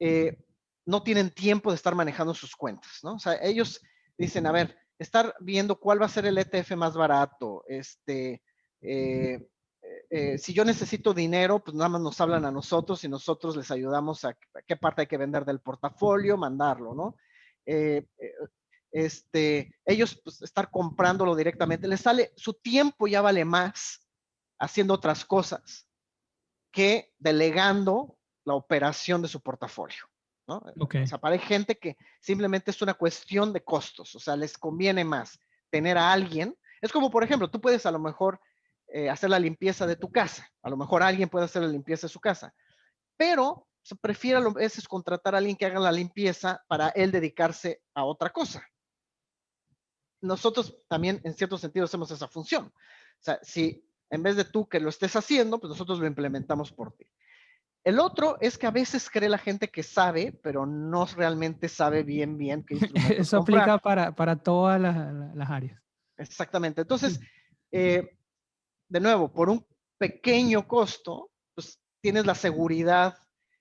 eh, no tienen tiempo de estar manejando sus cuentas, ¿no? O sea, ellos dicen, a ver, estar viendo cuál va a ser el ETF más barato, si yo necesito dinero, pues nada más nos hablan a nosotros y nosotros les ayudamos a qué parte hay que vender del portafolio, mandarlo, ¿no? Eh, ellos pues, estar comprándolo directamente, les sale, su tiempo ya vale más haciendo otras cosas que delegando la operación de su portafolio, ¿no? Ok. O sea, para hay gente que simplemente es una cuestión de costos, o sea, les conviene más tener a alguien. Es como, por ejemplo, tú puedes a lo mejor hacer la limpieza de tu casa, a lo mejor alguien puede hacer la limpieza de su casa, pero se prefiere a veces contratar a alguien que haga la limpieza para él dedicarse a otra cosa. Nosotros también, en cierto sentido, hacemos esa función. O sea, si en vez de tú que lo estés haciendo, pues nosotros lo implementamos por ti. El otro es que a veces cree la gente que sabe, pero no realmente sabe bien qué instrumentos Eso comprar. aplica para todas las áreas. Exactamente. Entonces, de nuevo, por un pequeño costo, pues tienes la seguridad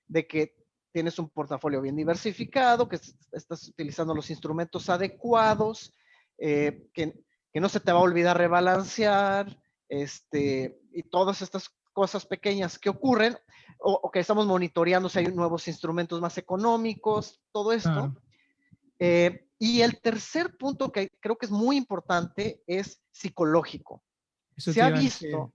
de que tienes un portafolio bien diversificado, que estás utilizando los instrumentos adecuados, que no se te va a olvidar rebalancear, y todas estas cosas pequeñas que ocurren, o que estamos monitoreando si hay nuevos instrumentos más económicos, todo esto. Claro. Y el tercer punto que creo que es muy importante es psicológico. Eso Se te ha iba a decir. visto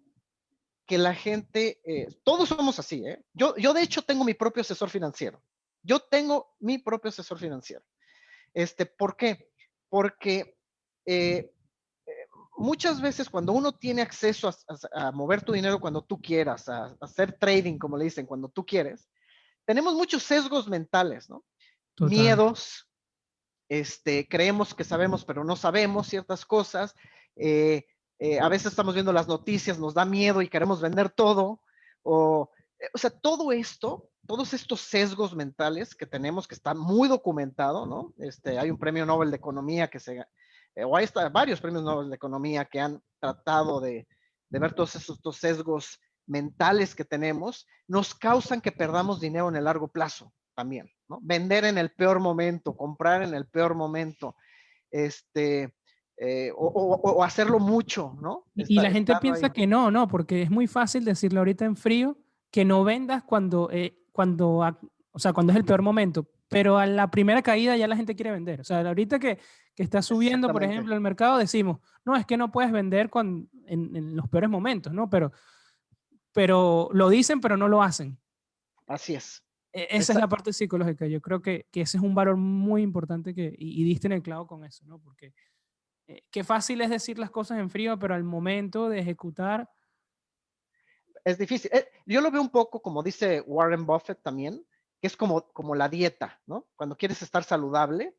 que la gente, todos somos así, ¿eh? Yo de hecho tengo mi propio asesor financiero. Yo tengo mi propio asesor financiero. ¿Por qué? Porque muchas veces cuando uno tiene acceso a mover tu dinero cuando tú quieras, a hacer trading, como le dicen, cuando tú quieres, tenemos muchos sesgos mentales, ¿no? Total. Miedos, creemos que sabemos, pero no sabemos ciertas cosas. A veces estamos viendo las noticias, nos da miedo y queremos vender todo. O sea, todo esto, todos estos sesgos mentales que tenemos, que está muy documentado, ¿no? Hay un premio Nobel de Economía o hay varios premios Nobel de Economía que han tratado de ver todos estos sesgos mentales que tenemos, nos causan que perdamos dinero en el largo plazo también, ¿no? Vender en el peor momento, comprar en el peor momento, o hacerlo mucho, ¿no? Y la gente Estando piensa ahí. que no, no, porque es muy fácil decirle ahorita en frío que no vendas o sea, cuando es el peor momento, pero a la primera caída ya la gente quiere vender. O sea, ahorita que está subiendo, por Exactamente. ejemplo, el mercado, decimos, no, es que no puedes vender en los peores momentos, ¿no? Pero lo dicen, pero no lo hacen. Así es. Esa es la parte psicológica. Yo creo que ese es un valor muy importante y diste en el clavo con eso, ¿no? Porque qué fácil es decir las cosas en frío, pero al momento de ejecutar. Es difícil. Yo lo veo un poco como dice Warren Buffett también, que es como la dieta, ¿no? Cuando quieres estar saludable,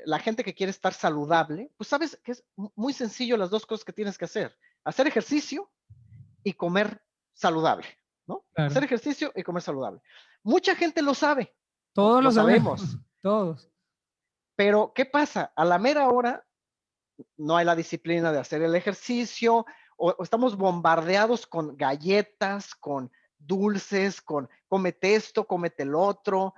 la gente que quiere estar saludable, pues sabes que es muy sencillo las dos cosas que tienes que hacer ejercicio y comer saludable, ¿no? Claro. Hacer ejercicio y comer saludable. Mucha gente lo sabe, ¿no? Todos Lo lo sabemos, sabemos, todos. pero ¿qué pasa? A la mera hora no hay la disciplina de hacer el ejercicio, o estamos bombardeados con galletas, con dulces, con cómete esto, cómete el otro,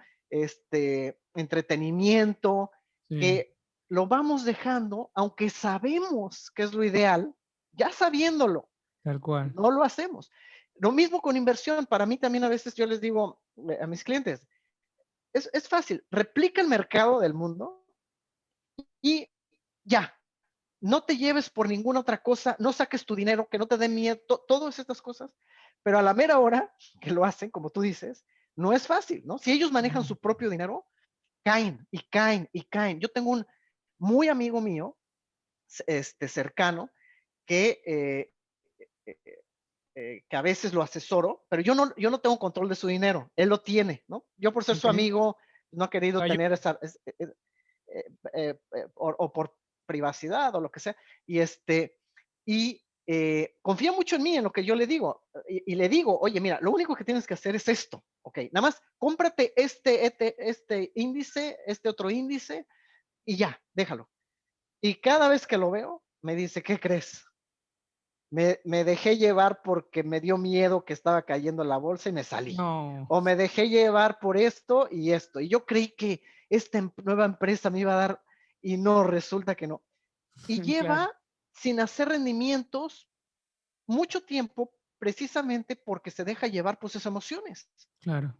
entretenimiento, Sí, que lo vamos dejando, aunque sabemos que es lo ideal, ya sabiéndolo, tal cual. no lo hacemos. Lo mismo con inversión, para mí también a veces yo les digo a mis clientes, es fácil, replica el mercado del mundo y ya, no te lleves por ninguna otra cosa, no saques tu dinero, que no te dé miedo, todas estas cosas, pero a la mera hora que lo hacen, como tú dices, no es fácil, ¿no? Si ellos manejan No, su propio dinero, caen y caen y caen. Yo tengo un muy amigo mío, cercano, que, que a veces lo asesoro, pero yo no tengo control de su dinero, él lo tiene, ¿no? Yo por ser su ok. amigo, no he querido Ayuda. tener o por privacidad o lo que sea, y confía mucho en mí, en lo que yo le digo, y le digo, oye, mira, lo único que tienes que hacer es esto, ok, nada más cómprate este índice, este otro índice, y ya, déjalo. Y cada vez que lo veo, me dice, ¿qué crees? Me dejé llevar porque me dio miedo que estaba cayendo la bolsa y me salí. No, O me dejé llevar por esto y esto. Y yo creí que esta nueva empresa me iba a dar y no, resulta que no. Y claro, lleva sin hacer rendimientos mucho tiempo precisamente porque se deja llevar por sus emociones. claro.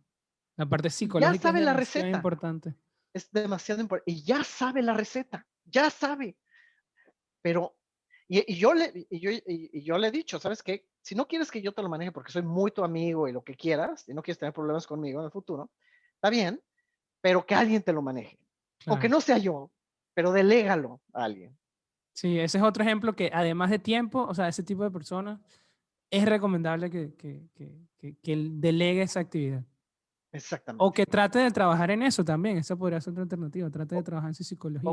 La parte Y ya psicológica es sabe la demasiado receta. importante. Es demasiado importante. Y ya sabe la receta. Ya sabe. Pero, y yo le he dicho, ¿sabes qué? Si no quieres que yo te lo maneje porque soy muy tu amigo y lo que quieras, y no quieres tener problemas conmigo en el futuro, está bien, pero que alguien te lo maneje. Aunque Claro. no sea yo, pero delégalo a alguien. Sí, ese es otro ejemplo que además de tiempo, o sea, ese tipo de personas, es recomendable que él delegue esa actividad. O Exactamente. que trate de trabajar en eso también. Esa podría ser otra alternativa. Trate de O, trabajar en su o, psicología.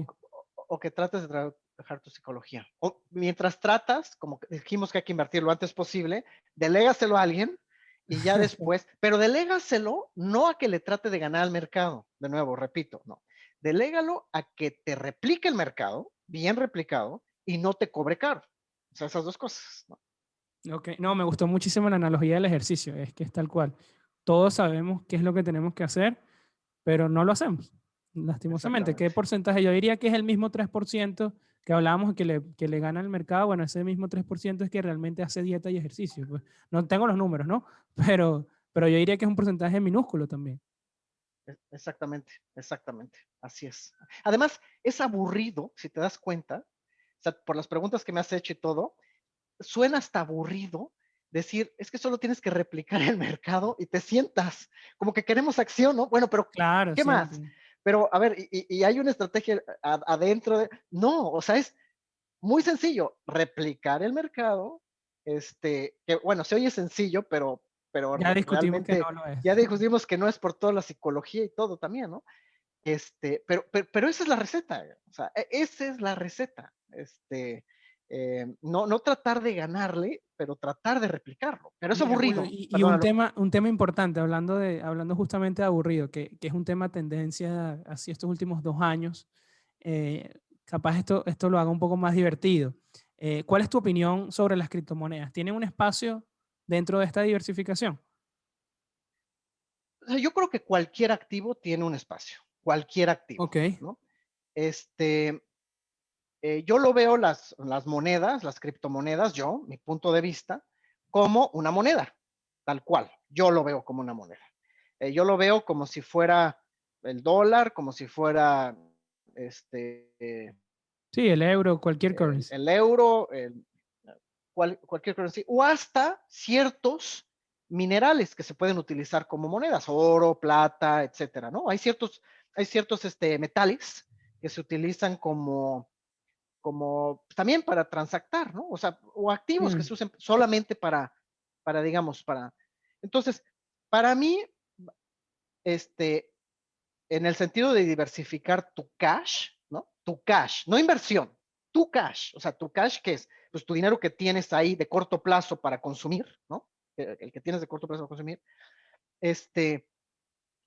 o que trates de trabajar tu psicología. O mientras tratas, como dijimos que hay que invertir lo antes posible, delégaselo a alguien y ya después, pero delégaselo no a que le trate de ganar al mercado, de nuevo, repito, no. Delégalo a que te replique el mercado, bien replicado, y no te cobre caro. O sea, esas dos cosas, ¿no? Ok, no, me gustó muchísimo la analogía del ejercicio. Es que es tal cual. Todos sabemos qué es lo que tenemos que hacer, pero no lo hacemos, lastimosamente. ¿Qué Exactamente. porcentaje? Yo diría que es el mismo 3% que hablábamos que le gana al mercado. Bueno, ese mismo 3% es que realmente hace dieta y ejercicio. Pues no tengo los números, ¿no? Pero yo diría que es un porcentaje minúsculo también. Exactamente, exactamente. Así es. Además, es aburrido, si te das cuenta, o sea, por las preguntas que me has hecho y todo, suena hasta aburrido decir, es que solo tienes que replicar el mercado y te sientas, como que queremos acción, ¿no? Bueno, pero Claro, ¿qué más? siempre. Pero a ver, y hay una estrategia adentro de... No, o sea, es muy sencillo, replicar el mercado, que bueno, se oye sencillo, pero Ya discutimos que realmente no lo es. ya dijimos que no es por toda la psicología y todo también, ¿no? Pero esa es la receta, o sea, esa es la receta. No tratar de ganarle, pero tratar de replicarlo. Pero es Mira, Julio, aburrido, y perdónalo. un tema importante, hablando justamente de aburrido, que es un tema tendencia hacia estos últimos 2 años. capaz esto lo haga un poco más divertido. ¿Cuál es tu opinión sobre las criptomonedas? ¿Tienen un espacio dentro de esta diversificación? O sea, yo creo que cualquier activo tiene un espacio, cualquier activo, Ok. ¿no? Este, yo lo veo las monedas, las criptomonedas, mi punto de vista, como una moneda, tal cual. Yo lo veo como una moneda. Yo lo veo como si fuera el dólar, como si fuera este, Sí, el euro, cualquier currency. el euro, cualquier currency, o hasta ciertos minerales que se pueden utilizar como monedas, oro, plata, etcétera, ¿no? Hay ciertos metales que se utilizan como también para transactar, ¿no? O sea, o activos que Mm, se usen solamente digamos, Entonces, para mí, este, en el sentido de diversificar tu cash, ¿no? Tu cash, no inversión, tu cash, o sea, tu cash, ¿qué es? Pues tu dinero que tienes ahí de corto plazo para consumir, ¿no? El que tienes de corto plazo para consumir, este,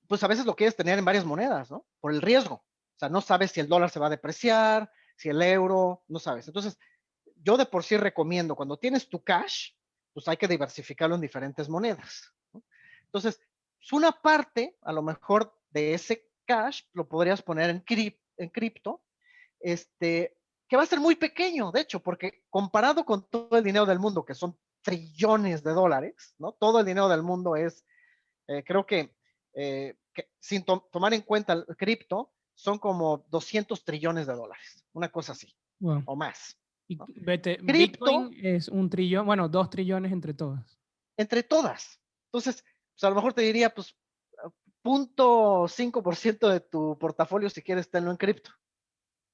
pues a veces lo quieres tener en varias monedas, ¿no? Por el riesgo. O sea, no sabes si el dólar se va a depreciar, si el euro, no sabes. Entonces, yo de por sí recomiendo, cuando tienes tu cash, pues hay que diversificarlo en diferentes monedas, ¿no? Entonces, pues una parte, a lo mejor, de ese cash lo podrías poner en cripto, que va a ser muy pequeño, de hecho, porque comparado con todo el dinero del mundo, que son trillones de dólares, ¿no? Todo el dinero del mundo es, creo que sin tomar en cuenta el cripto, son como 200 trillones de dólares, una cosa así, wow. o más, Y ¿no? vete, Bitcoin Cripto es 1 trillón, bueno, 2 trillones entre todas. entre todas. Entonces, pues a lo mejor te diría, pues, 0.5% de tu portafolio, si quieres, tenlo en cripto.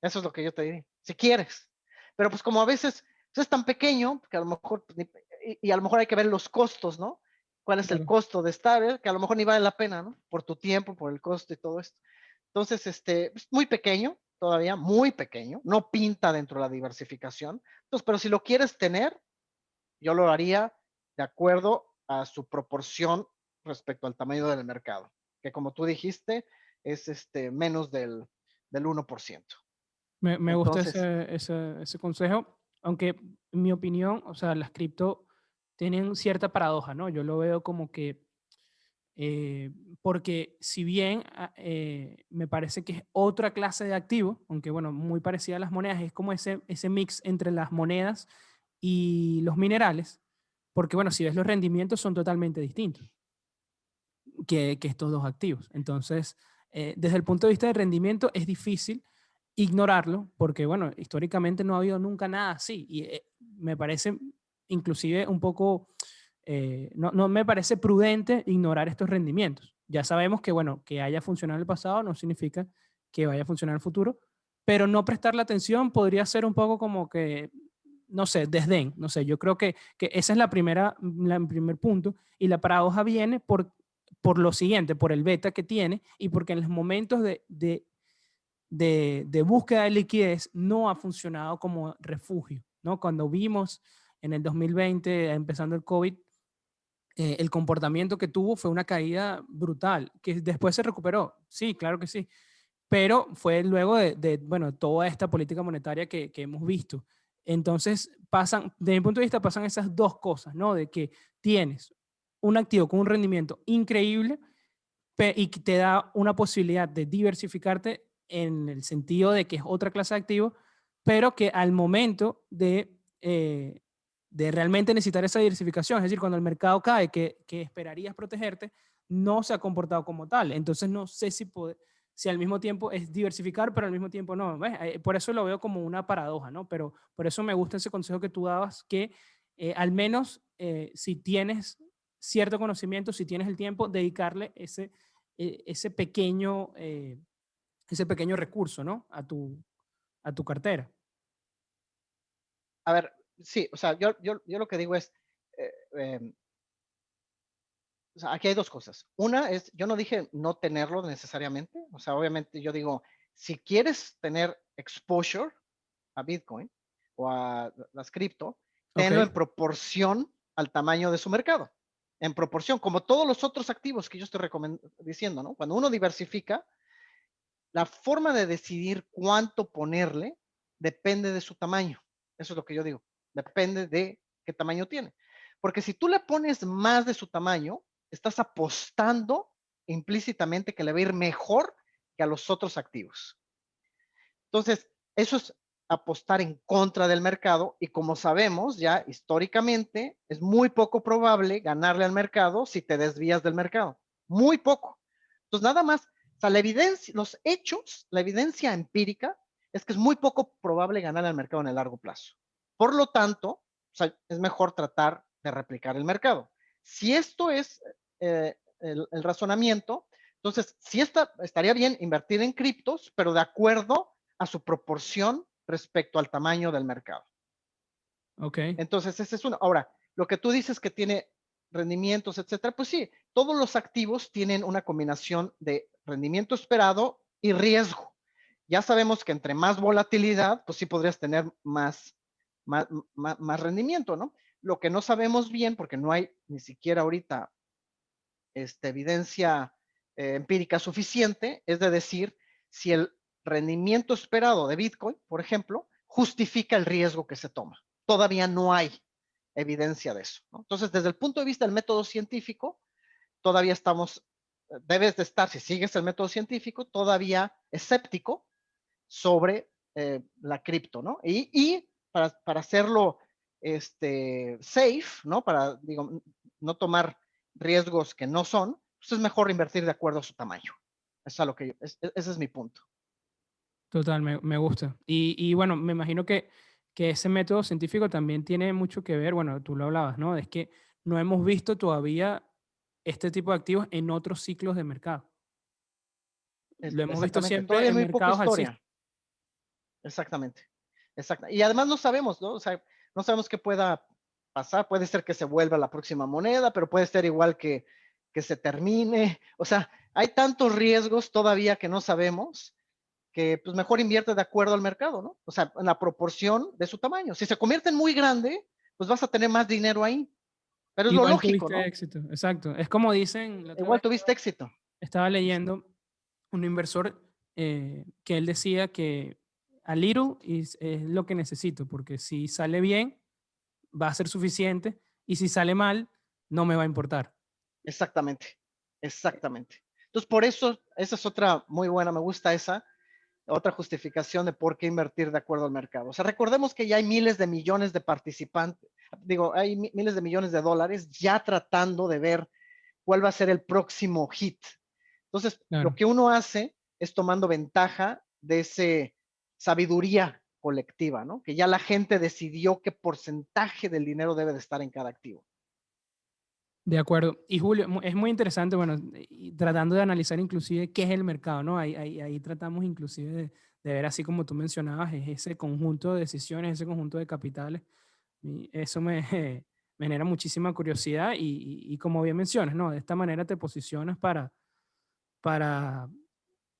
Eso es lo que yo te diría, si quieres. Pero pues como a veces pues, es tan pequeño, que a lo mejor, y a lo mejor hay que ver los costos, ¿no? ¿Cuál es el Claro. costo de estar? Que a lo mejor ni vale la pena, ¿no? Por tu tiempo, por el costo y todo esto. Entonces, es muy pequeño, todavía, muy pequeño, no pinta dentro de la diversificación. Entonces, pero si lo quieres tener, yo lo haría de acuerdo a su proporción respecto al tamaño del mercado, que como tú dijiste, es menos del 1%. Me gusta Entonces, ese consejo, aunque en mi opinión, o sea, las cripto tienen cierta paradoja, ¿no? Yo lo veo como que, eh, porque si bien me parece que es otra clase de activo, aunque bueno, muy parecida a las monedas, es como ese mix entre las monedas y los minerales, porque bueno, si ves los rendimientos son totalmente distintos que estos dos activos. Entonces, desde el punto de vista de rendimiento es difícil ignorarlo porque, bueno, históricamente no ha habido nunca nada así y me parece inclusive un poco, no me parece prudente ignorar estos rendimientos. Ya sabemos que, bueno, que haya funcionado en el pasado no significa que vaya a funcionar en el futuro, pero no prestarle atención podría ser un poco como que, no sé, desdén, no sé, yo creo que esa es el primer punto y la paradoja viene por lo siguiente, por el beta que tiene y porque en los momentos de búsqueda de liquidez no ha funcionado como refugio, ¿no? Cuando vimos en el 2020, empezando el COVID, el comportamiento que tuvo fue una caída brutal, que después se recuperó, sí, claro que sí, pero fue luego bueno, toda esta política monetaria que hemos visto. Entonces, desde mi punto de vista, pasan esas dos cosas, ¿no? De que tienes un activo con un rendimiento increíble y que te da una posibilidad de diversificarte en el sentido de que es otra clase de activo, pero que al momento de realmente necesitar esa diversificación, es decir, cuando el mercado cae, que esperarías protegerte, no se ha comportado como tal. Entonces no sé si al mismo tiempo es diversificar, pero al mismo tiempo no. ¿Ves? Por eso lo veo como una paradoja, ¿no? Pero por eso me gusta ese consejo que tú dabas, que al menos si tienes cierto conocimiento, si tienes el tiempo, dedicarle ese pequeño, ese pequeño recurso, ¿no? A tu cartera. a ver, sí, o sea, yo lo que digo es, eh, eh, o sea, aquí hay dos cosas. Una es, yo no dije no tenerlo necesariamente, o sea, obviamente yo digo, si quieres tener exposure a Bitcoin o a las cripto, Ok, tenlo en proporción al tamaño de su mercado. En proporción, como todos los otros activos que yo estoy diciendo, ¿no? Cuando uno diversifica, la forma de decidir cuánto ponerle depende de su tamaño. Eso es lo que yo digo. Depende de qué tamaño tiene. Porque si tú le pones más de su tamaño, estás apostando implícitamente que le va a ir mejor que a los otros activos. Entonces, eso es apostar en contra del mercado y como sabemos ya históricamente es muy poco probable ganarle al mercado si te desvías del mercado. Muy poco. Entonces, nada más, o sea, la evidencia, los hechos, la evidencia empírica es que es muy poco probable ganar al mercado en el largo plazo. Por lo tanto, o sea, es mejor tratar de replicar el mercado. Si esto es el razonamiento, entonces sí estaría bien invertir en criptos, pero de acuerdo a su proporción respecto al tamaño del mercado. Ok. Entonces, ese es uno. Ahora, lo que tú dices que tiene rendimientos, etcétera, pues sí, todos los activos tienen una combinación de rendimiento esperado y riesgo. Ya sabemos que entre más volatilidad, pues sí podrías tener más rendimiento, ¿no? Lo que no sabemos bien, porque no hay ni siquiera ahorita evidencia empírica suficiente, es de decir si el rendimiento esperado de Bitcoin, por ejemplo, justifica el riesgo que se toma. Todavía no hay evidencia de eso, ¿no? Entonces, desde el punto de vista del método científico, todavía estamos, debes de estar, si sigues el método científico, todavía escéptico sobre la cripto, ¿no? Y para hacerlo safe, ¿no? Para, digo, no tomar riesgos que no son, pues es mejor invertir de acuerdo a su tamaño. Eso es lo que ese es mi punto. Total, me gusta. Y bueno, me imagino que ese método científico también tiene mucho que ver, bueno, tú lo hablabas, ¿no? Es que no hemos visto todavía este tipo de activos en otros ciclos de mercado. Lo hemos visto Exactamente. siempre Todavía hay en muy poca mercados alcistas. historia. Exactamente. Exacto. Y además no sabemos, ¿no? O sea, no sabemos qué pueda pasar. Puede ser que se vuelva la próxima moneda, pero puede ser igual que se termine. O sea, hay tantos riesgos todavía que no sabemos que pues mejor invierte de acuerdo al mercado, ¿no? O sea, en la proporción de su tamaño. Si se convierte en muy grande, pues vas a tener más dinero ahí. Pero es lo Igual lógico, tuviste ¿no? éxito, exacto. Es como dicen, la otra Igual vez tuviste éxito. estaba leyendo un inversor que él decía que a little es lo que necesito, porque si sale bien, va a ser suficiente, y si sale mal, no me va a importar. Exactamente. Exactamente. Entonces, por eso, esa es otra muy buena, me gusta esa, otra justificación de por qué invertir de acuerdo al mercado. O sea, recordemos que ya hay miles de millones de participantes, digo, hay miles de millones de dólares ya tratando de ver cuál va a ser el próximo hit. Entonces, lo Claro. que uno hace es tomando ventaja de esa sabiduría colectiva, ¿no? Que ya la gente decidió qué porcentaje del dinero debe de estar en cada activo. De acuerdo. Y Julio, es muy interesante, bueno, y tratando de analizar inclusive qué es el mercado, ¿no? Ahí tratamos inclusive de ver, así como tú mencionabas, es ese conjunto de decisiones, ese conjunto de capitales. Y eso me genera muchísima curiosidad y como bien mencionas, ¿no? De esta manera te posicionas para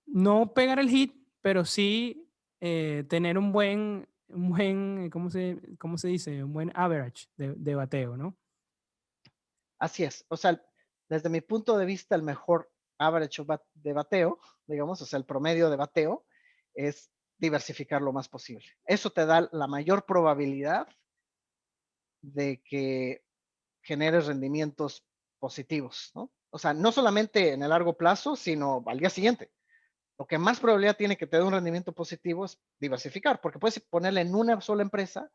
no pegar el hit, pero sí tener un buen, cómo se dice? Un buen average de bateo, ¿no? Así es. O sea, desde mi punto de vista, el mejor average de bateo, digamos, o sea, el promedio de bateo, es diversificar lo más posible. Eso te da la mayor probabilidad de que generes rendimientos positivos, ¿no? O sea, no solamente en el largo plazo, sino al día siguiente. Lo que más probabilidad tiene que te dé un rendimiento positivo es diversificar, porque puedes ponerle en una sola empresa,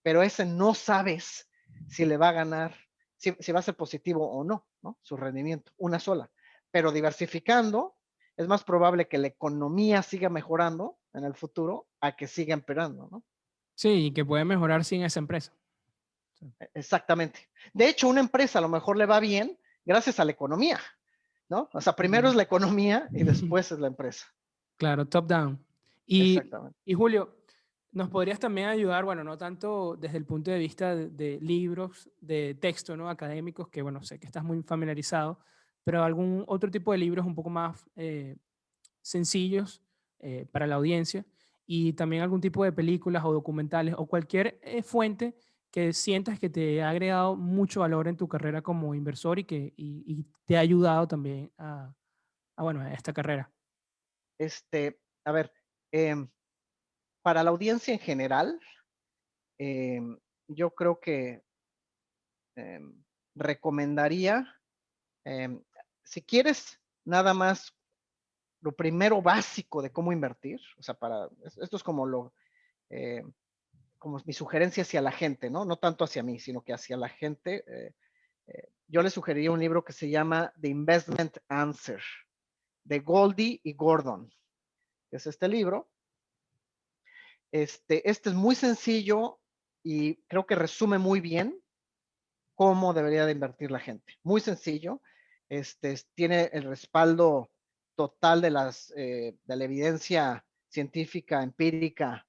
pero ese no sabes si le va a ganar, si va a ser positivo o no, ¿no? Su rendimiento, una sola. Pero diversificando, es más probable que la economía siga mejorando en el futuro a que siga empeorando, ¿no? Sí, y que puede mejorar sin esa empresa. Sí. Exactamente. De hecho, una empresa a lo mejor le va bien gracias a la economía, ¿no? O sea, primero Ujú. es la economía y después es la empresa. Claro, top down. Y, Exactamente. y Julio, ¿nos podrías también ayudar, bueno, no tanto desde el punto de vista de libros, de texto, ¿no? Académicos, que bueno, sé que estás muy familiarizado, pero algún otro tipo de libros un poco más sencillos para la audiencia y también algún tipo de películas o documentales o cualquier fuente que sientas que te ha agregado mucho valor en tu carrera como inversor y te ha ayudado también bueno, a esta carrera? A ver, eh, para la audiencia en general, yo creo que eh, recomendaría, eh, si quieres nada más lo primero básico de cómo invertir, o sea, esto es como mi sugerencia hacia la gente, ¿no? No tanto hacia mí, sino que hacia la gente. Yo le sugeriría un libro que se llama The Investment Answer, de Goldie y Gordon. Es este libro. Este es muy sencillo y creo que resume muy bien cómo debería de invertir la gente. Muy sencillo. Tiene el respaldo total de la evidencia científica empírica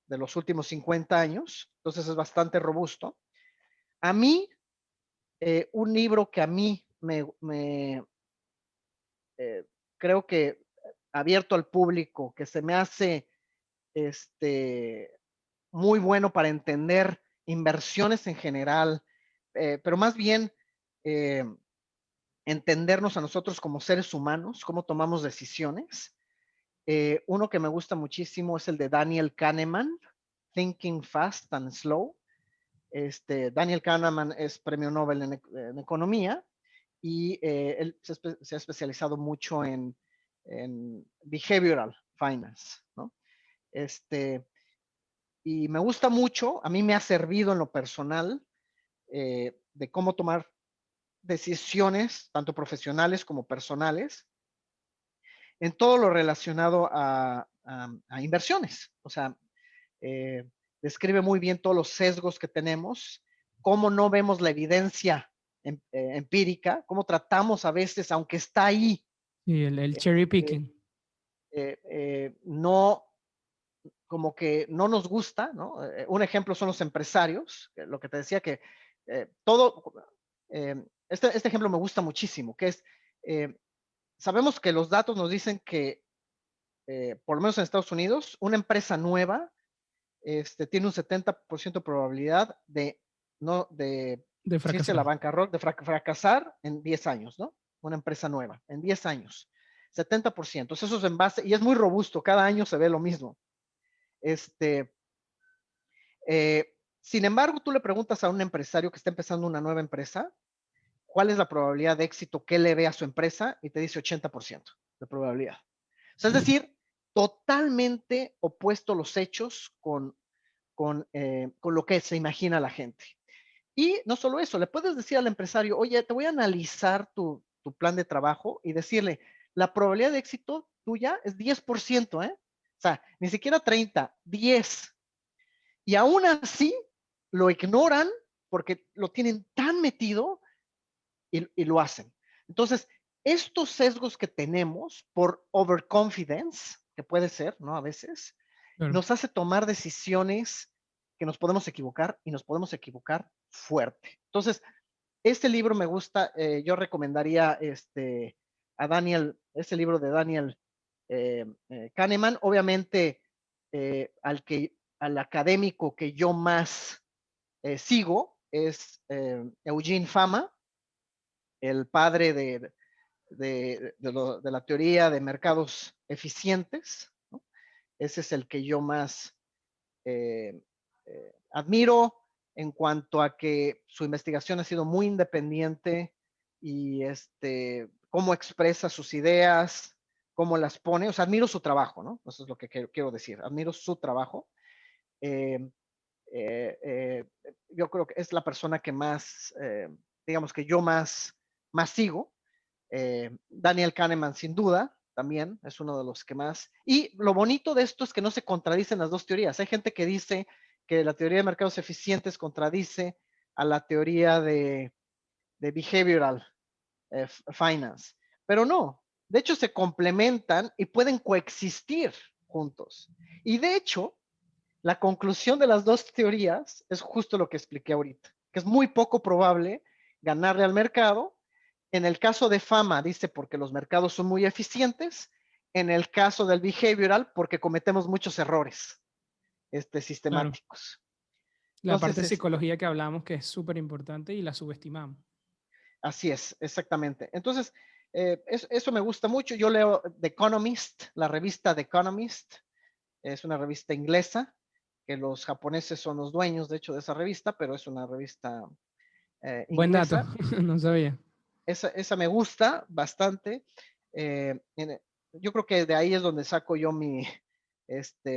de los últimos 50 años, entonces es bastante robusto. A mí, un libro que a mí creo que abierto al público, que se me hace muy bueno para entender inversiones en general, pero más bien eh, entendernos a nosotros como seres humanos, cómo tomamos decisiones. Uno que me gusta muchísimo es el de Daniel Kahneman, Thinking Fast and Slow. Daniel Kahneman es premio Nobel en economía y él se ha especializado mucho en behavioral finance, ¿no? Y me gusta mucho, a mí me ha servido en lo personal de cómo tomar decisiones, tanto profesionales como personales, en todo lo relacionado a inversiones. O sea, describe muy bien todos los sesgos que tenemos, cómo no vemos la evidencia empírica, cómo tratamos a veces, aunque está ahí, Y el cherry este, picking. no, como que no nos gusta, ¿no? Un ejemplo son los empresarios, lo que te decía que todo, este ejemplo me gusta muchísimo, que es, sabemos que los datos nos dicen que, por lo menos en Estados Unidos, una empresa nueva tiene un 70% de probabilidad no, de De irse a la fracasar. bancarrota, de fracasar en 10 años, ¿no? Una empresa nueva, en 10 años. 70%. Eso es en base, y es muy robusto, cada año se ve lo mismo. Sin embargo, tú le preguntas a un empresario que está empezando una nueva empresa, ¿cuál es la probabilidad de éxito que le ve a su empresa? Y te dice 80% de probabilidad. O sea, es decir, totalmente opuesto los hechos con lo que se imagina la gente. Y no solo eso, le puedes decir al empresario, oye, te voy a analizar tu plan de trabajo y decirle, la probabilidad de éxito tuya es 10%, ¿eh? O sea, ni siquiera 30, 10. Y aún así lo ignoran porque lo tienen tan metido y lo hacen. Entonces, estos sesgos que tenemos por overconfidence, que puede ser, ¿no? A veces, Claro. nos hace tomar decisiones que nos podemos equivocar y nos podemos equivocar fuerte. Entonces, este libro me gusta, yo recomendaría a Daniel, este libro de Daniel Kahneman, obviamente al académico que yo más sigo es Eugene Fama, el padre de la teoría de mercados eficientes, ¿no? Ese es el que yo más admiro en cuanto a que su investigación ha sido muy independiente y cómo expresa sus ideas, cómo las pone, o sea, admiro su trabajo, ¿no? Eso es lo que quiero decir, admiro su trabajo. Eh, yo creo que es la persona que más, digamos que yo más sigo. Daniel Kahneman, sin duda, también es uno de los que más. Y lo bonito de esto es que no se contradicen las dos teorías. Hay gente que dice que la teoría de mercados eficientes contradice a la teoría de behavioral finance, pero no. De hecho, se complementan y pueden coexistir juntos. Y de hecho, la conclusión de las dos teorías es justo lo que expliqué ahorita, que es muy poco probable ganarle al mercado. En el caso de Fama, dice porque los mercados son muy eficientes. En el caso del behavioral, porque cometemos muchos errores Claro. sistemáticos. La parte Entonces, de psicología que hablamos que es súper importante y la subestimamos. así es, exactamente. Entonces, eso me gusta mucho. Yo leo The Economist, la revista The Economist. Es una revista inglesa, que los japoneses son los dueños, de hecho, de esa revista, pero es una revista Buen dato, inglesa. no sabía. Esa me gusta bastante. Eh, en- yo creo que de ahí es donde saco yo mi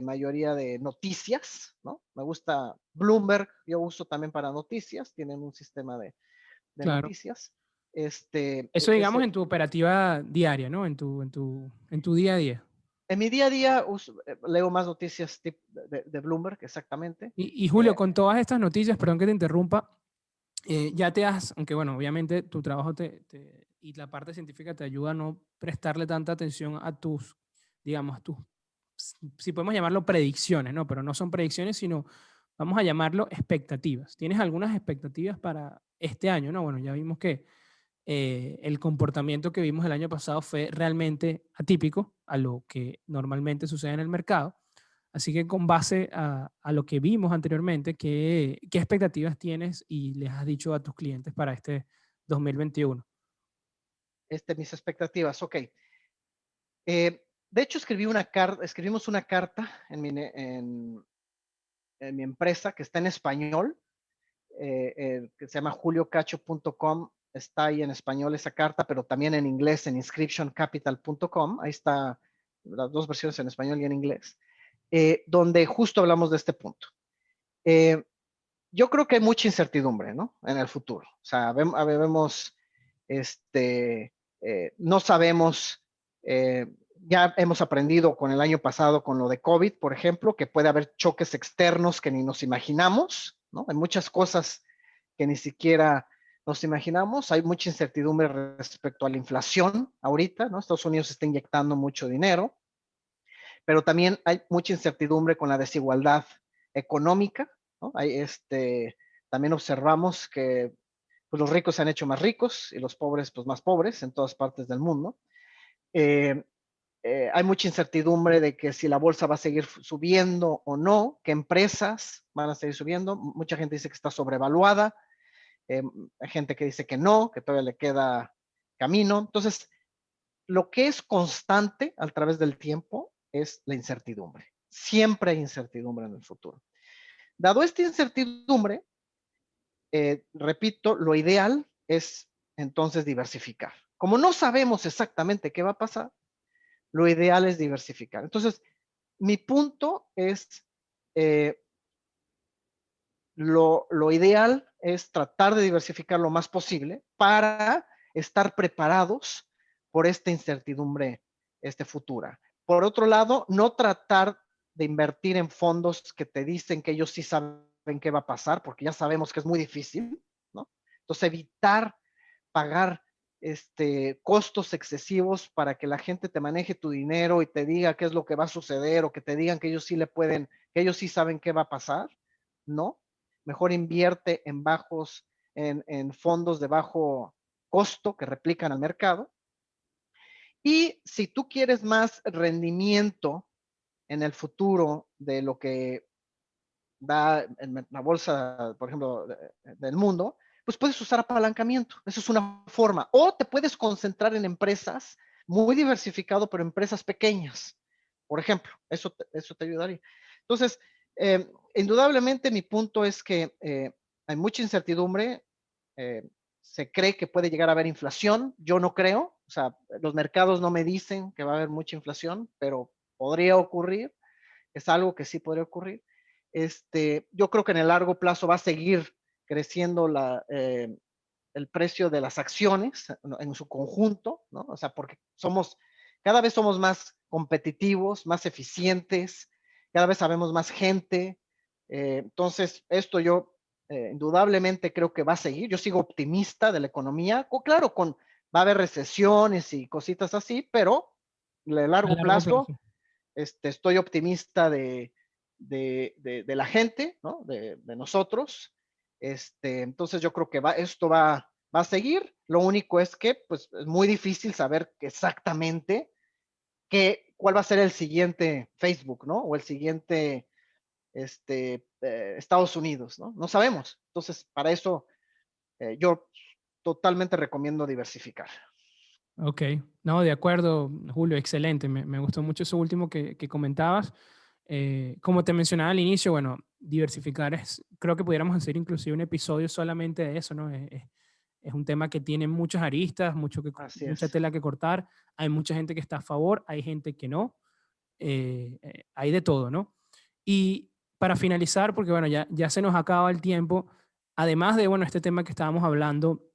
mayoría de noticias, ¿no? Me gusta Bloomberg, yo uso también para noticias, tienen un sistema de Claro. noticias. Eso digamos Ese, en tu operativa diaria, ¿no? En tu día a día. en mi día a día leo más noticias de Bloomberg, exactamente. Y Julio, Eh, con todas estas noticias, perdón que te interrumpa, ya te has, aunque bueno, obviamente tu trabajo y la parte científica te ayuda a no prestarle tanta atención a tus, digamos, tus, si podemos llamarlo predicciones, ¿no? Pero no son predicciones, sino vamos a llamarlo expectativas. ¿Tienes algunas expectativas para este año, no? Bueno, ya vimos que el comportamiento que vimos el año pasado fue realmente atípico a lo que normalmente sucede en el mercado. Así que con base a lo que vimos anteriormente, ¿qué expectativas tienes y les has dicho a tus clientes para este 2021? mis expectativas, ok. De hecho, escribimos una carta en mi empresa que está en español, que se llama juliocacho.com. Está ahí en español esa carta, pero también en inglés en inscriptioncapital.com. Ahí está las dos versiones en español y en inglés, donde justo hablamos de este punto. Eh, yo creo que hay mucha incertidumbre, ¿no? En el futuro. O sea, vemos, no sabemos, ya hemos aprendido con el año pasado, con lo de COVID, por ejemplo, que puede haber choques externos que ni nos imaginamos, ¿no? Hay muchas cosas que ni siquiera nos imaginamos. Hay mucha incertidumbre respecto a la inflación ahorita, ¿no? Estados Unidos está inyectando mucho dinero, pero también hay mucha incertidumbre con la desigualdad económica, ¿no? También observamos que pues, los ricos se han hecho más ricos y los pobres pues más pobres en todas partes del mundo. Eh, hay mucha incertidumbre de que si la bolsa va a seguir subiendo o no, qué empresas van a seguir subiendo. Mucha gente dice que está sobrevaluada, hay gente que dice que no, que todavía le queda camino. Entonces, lo que es constante a través del tiempo es la incertidumbre. Siempre hay incertidumbre en el futuro. Dado esta incertidumbre, repito, lo ideal es entonces diversificar. Como no sabemos exactamente qué va a pasar, lo ideal es diversificar. Entonces, mi punto es, eh, lo ideal es tratar de diversificar lo más posible para estar preparados por esta incertidumbre futura. Por otro lado, no tratar de invertir en fondos que te dicen que ellos sí saben qué va a pasar, porque ya sabemos que es muy difícil, ¿no? Entonces, evitar pagar costos excesivos para que la gente te maneje tu dinero y te diga qué es lo que va a suceder o que te digan que ellos sí le pueden, que ellos sí saben qué va a pasar, ¿no? Mejor invierte en fondos de bajo costo que replican al mercado. Y si tú quieres más rendimiento en el futuro de lo que da en la bolsa, por ejemplo, del mundo, pues puedes usar apalancamiento. Eso es una forma. O te puedes concentrar en empresas muy diversificado, pero empresas pequeñas. Por ejemplo, eso te ayudaría. Entonces, indudablemente mi punto es que hay mucha incertidumbre. Eh, se cree que puede llegar a haber inflación. Yo no creo. O sea, los mercados no me dicen que va a haber mucha inflación, pero podría ocurrir. Es algo que sí podría ocurrir. Yo creo que en el largo plazo va a seguir creciendo el precio de las acciones en su conjunto, ¿no? O sea, porque cada vez somos más competitivos, más eficientes, cada vez sabemos más gente. Entonces, esto yo indudablemente creo que va a seguir. Yo sigo optimista de la economía. Claro, va a haber recesiones y cositas así, pero a A largo largo plazo plazo. estoy optimista de la gente, ¿no? De nosotros. Entonces yo creo que esto va a seguir. Lo único es que pues, es muy difícil saber exactamente cuál va a ser el siguiente Facebook, ¿no? O el siguiente Estados Unidos, ¿no? No sabemos. Entonces, para eso yo totalmente recomiendo diversificar. Ok, no, de acuerdo, Julio, excelente. Me gustó mucho eso último que comentabas. Como te mencionaba al inicio, bueno, diversificar creo que pudiéramos hacer inclusive un episodio solamente de eso, ¿no? Es un tema que tiene muchas aristas, Así mucha es. tela que cortar. Hay mucha gente que está a favor, hay gente que no. Hay de todo, ¿no? Y para finalizar, porque bueno, ya se nos acaba el tiempo, además de, bueno, este tema que estábamos hablando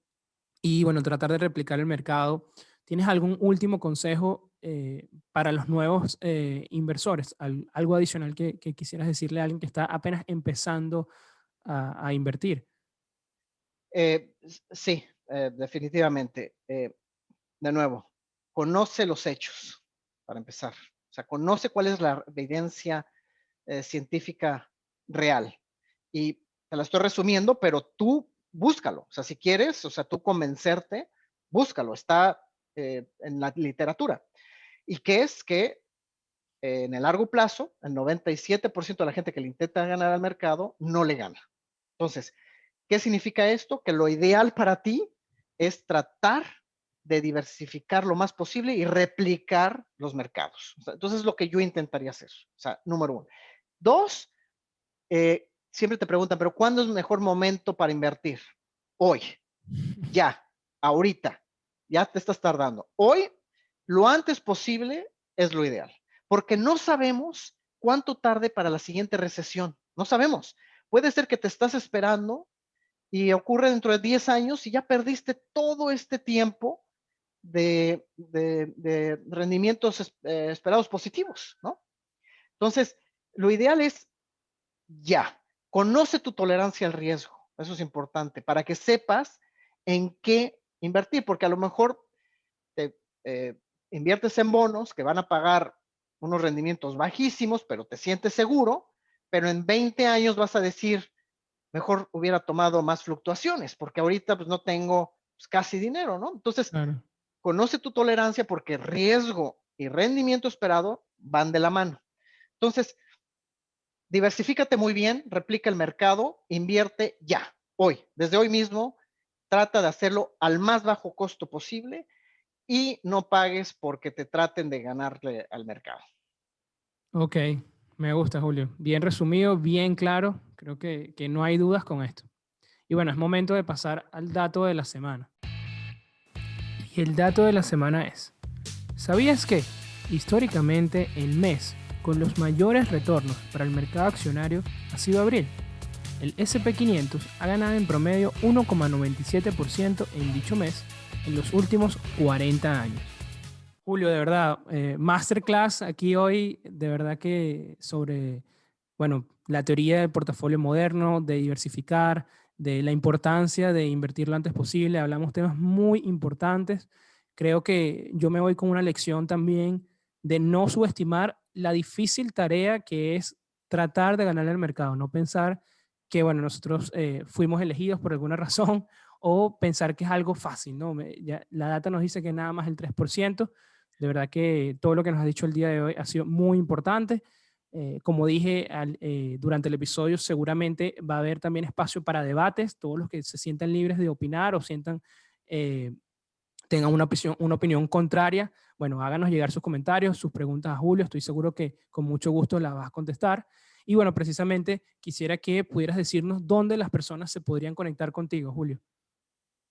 y, bueno, tratar de replicar el mercado, ¿tienes algún último consejo para los nuevos inversores? Algo adicional que quisieras decirle a alguien que está apenas empezando a invertir? Sí, definitivamente. De nuevo, conoce los hechos, para empezar. O sea, conoce cuál es la evidencia científica real. Y te la estoy resumiendo, pero tú búscalo. O sea, si quieres, o sea, tú convencerte, búscalo. Está en la literatura. Y que es que en el largo plazo, el 97% de la gente que le intenta ganar al mercado no le gana. Entonces, ¿qué significa esto? Que lo ideal para ti es tratar de diversificar lo más posible y replicar los mercados. O sea, entonces, es lo que yo intentaría hacer. O sea, número uno. Dos, siempre te preguntan, pero ¿cuándo es el mejor momento para invertir? Hoy, ya, ahorita, ya te estás tardando. Hoy, lo antes posible es lo ideal, porque no sabemos cuánto tarde para la siguiente recesión. No sabemos. Puede ser que te estás esperando y ocurre dentro de 10 años y ya perdiste todo este tiempo de rendimientos esperados positivos, ¿no? Entonces, lo ideal es ya. Conoce tu tolerancia al riesgo. Eso es importante para que sepas en qué invertir, porque a lo mejor te inviertes en bonos que van a pagar unos rendimientos bajísimos, pero te sientes seguro, pero en 20 años vas a decir, mejor hubiera tomado más fluctuaciones, porque ahorita pues no tengo pues, casi dinero, ¿no? Entonces, Claro. conoce tu tolerancia porque riesgo y rendimiento esperado van de la mano. Entonces, diversifícate muy bien, replica el mercado, invierte ya, hoy, desde hoy mismo, trata de hacerlo al más bajo costo posible y no pagues porque te traten de ganarle al mercado. Ok, me gusta, Julio. Bien resumido, bien claro. Creo que no hay dudas con esto. Y bueno, es momento de pasar al dato de la semana. Y el dato de la semana es, ¿sabías que históricamente el mes con los mayores retornos para el mercado accionario ha sido abril? El SP500 ha ganado en promedio 1,97% en dicho mes en los últimos 40 años. Julio, de verdad, masterclass aquí hoy, de verdad que sobre, bueno, la teoría del portafolio moderno, de diversificar, de la importancia de invertir lo antes posible. Hablamos temas muy importantes. Creo que yo me voy con una lección también de no subestimar la difícil tarea que es tratar de ganar el mercado, no pensar que, bueno, nosotros fuimos elegidos por alguna razón o pensar que es algo fácil, ¿no? La data nos dice que nada más el 3%. De verdad que todo lo que nos ha dicho el día de hoy ha sido muy importante. Como dije durante el episodio, seguramente va a haber también espacio para debates. Todos los que se sientan libres de opinar o eh, tengan una opinión contraria, bueno, háganos llegar sus comentarios, sus preguntas a Julio. Estoy seguro que con mucho gusto las vas a contestar. Y bueno, precisamente quisiera que pudieras decirnos dónde las personas se podrían conectar contigo, Julio.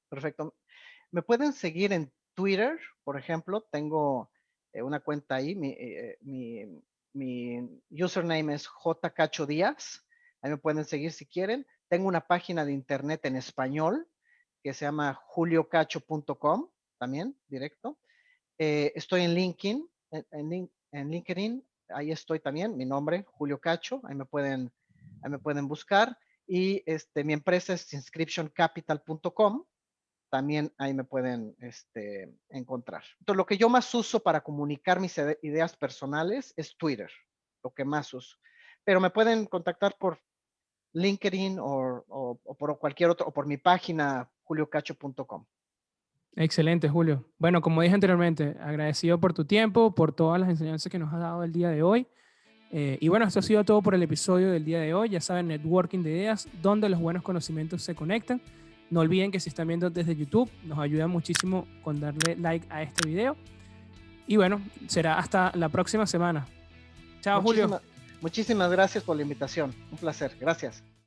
Perfecto. Me pueden seguir en Twitter, por ejemplo, tengo una cuenta ahí, mi username es jcacho díaz, ahí me pueden seguir si quieren. Tengo una página de internet en español que se llama juliocacho.com, también, directo. Estoy en LinkedIn, en LinkedIn, ahí estoy también, mi nombre, Julio Cacho, ahí me pueden buscar. Y mi empresa es inscriptioncapital.com, también ahí me pueden encontrar. Entonces, lo que yo más uso para comunicar mis ideas personales es Twitter, lo que más uso. Pero me pueden contactar por LinkedIn o por cualquier otro, o por mi página juliocacho.com. Excelente, Julio. Bueno, como dije anteriormente, agradecido por tu tiempo, por todas las enseñanzas que nos has dado el día de hoy. Y bueno, esto ha sido todo por el episodio del día de hoy. Ya saben, networking de ideas, donde los buenos conocimientos se conectan. No olviden que si están viendo desde YouTube, nos ayuda muchísimo con darle like a este video. Y bueno, será hasta la próxima semana. Chao, Julio. Muchísimas, Muchísimas gracias por la invitación. Un placer. Gracias.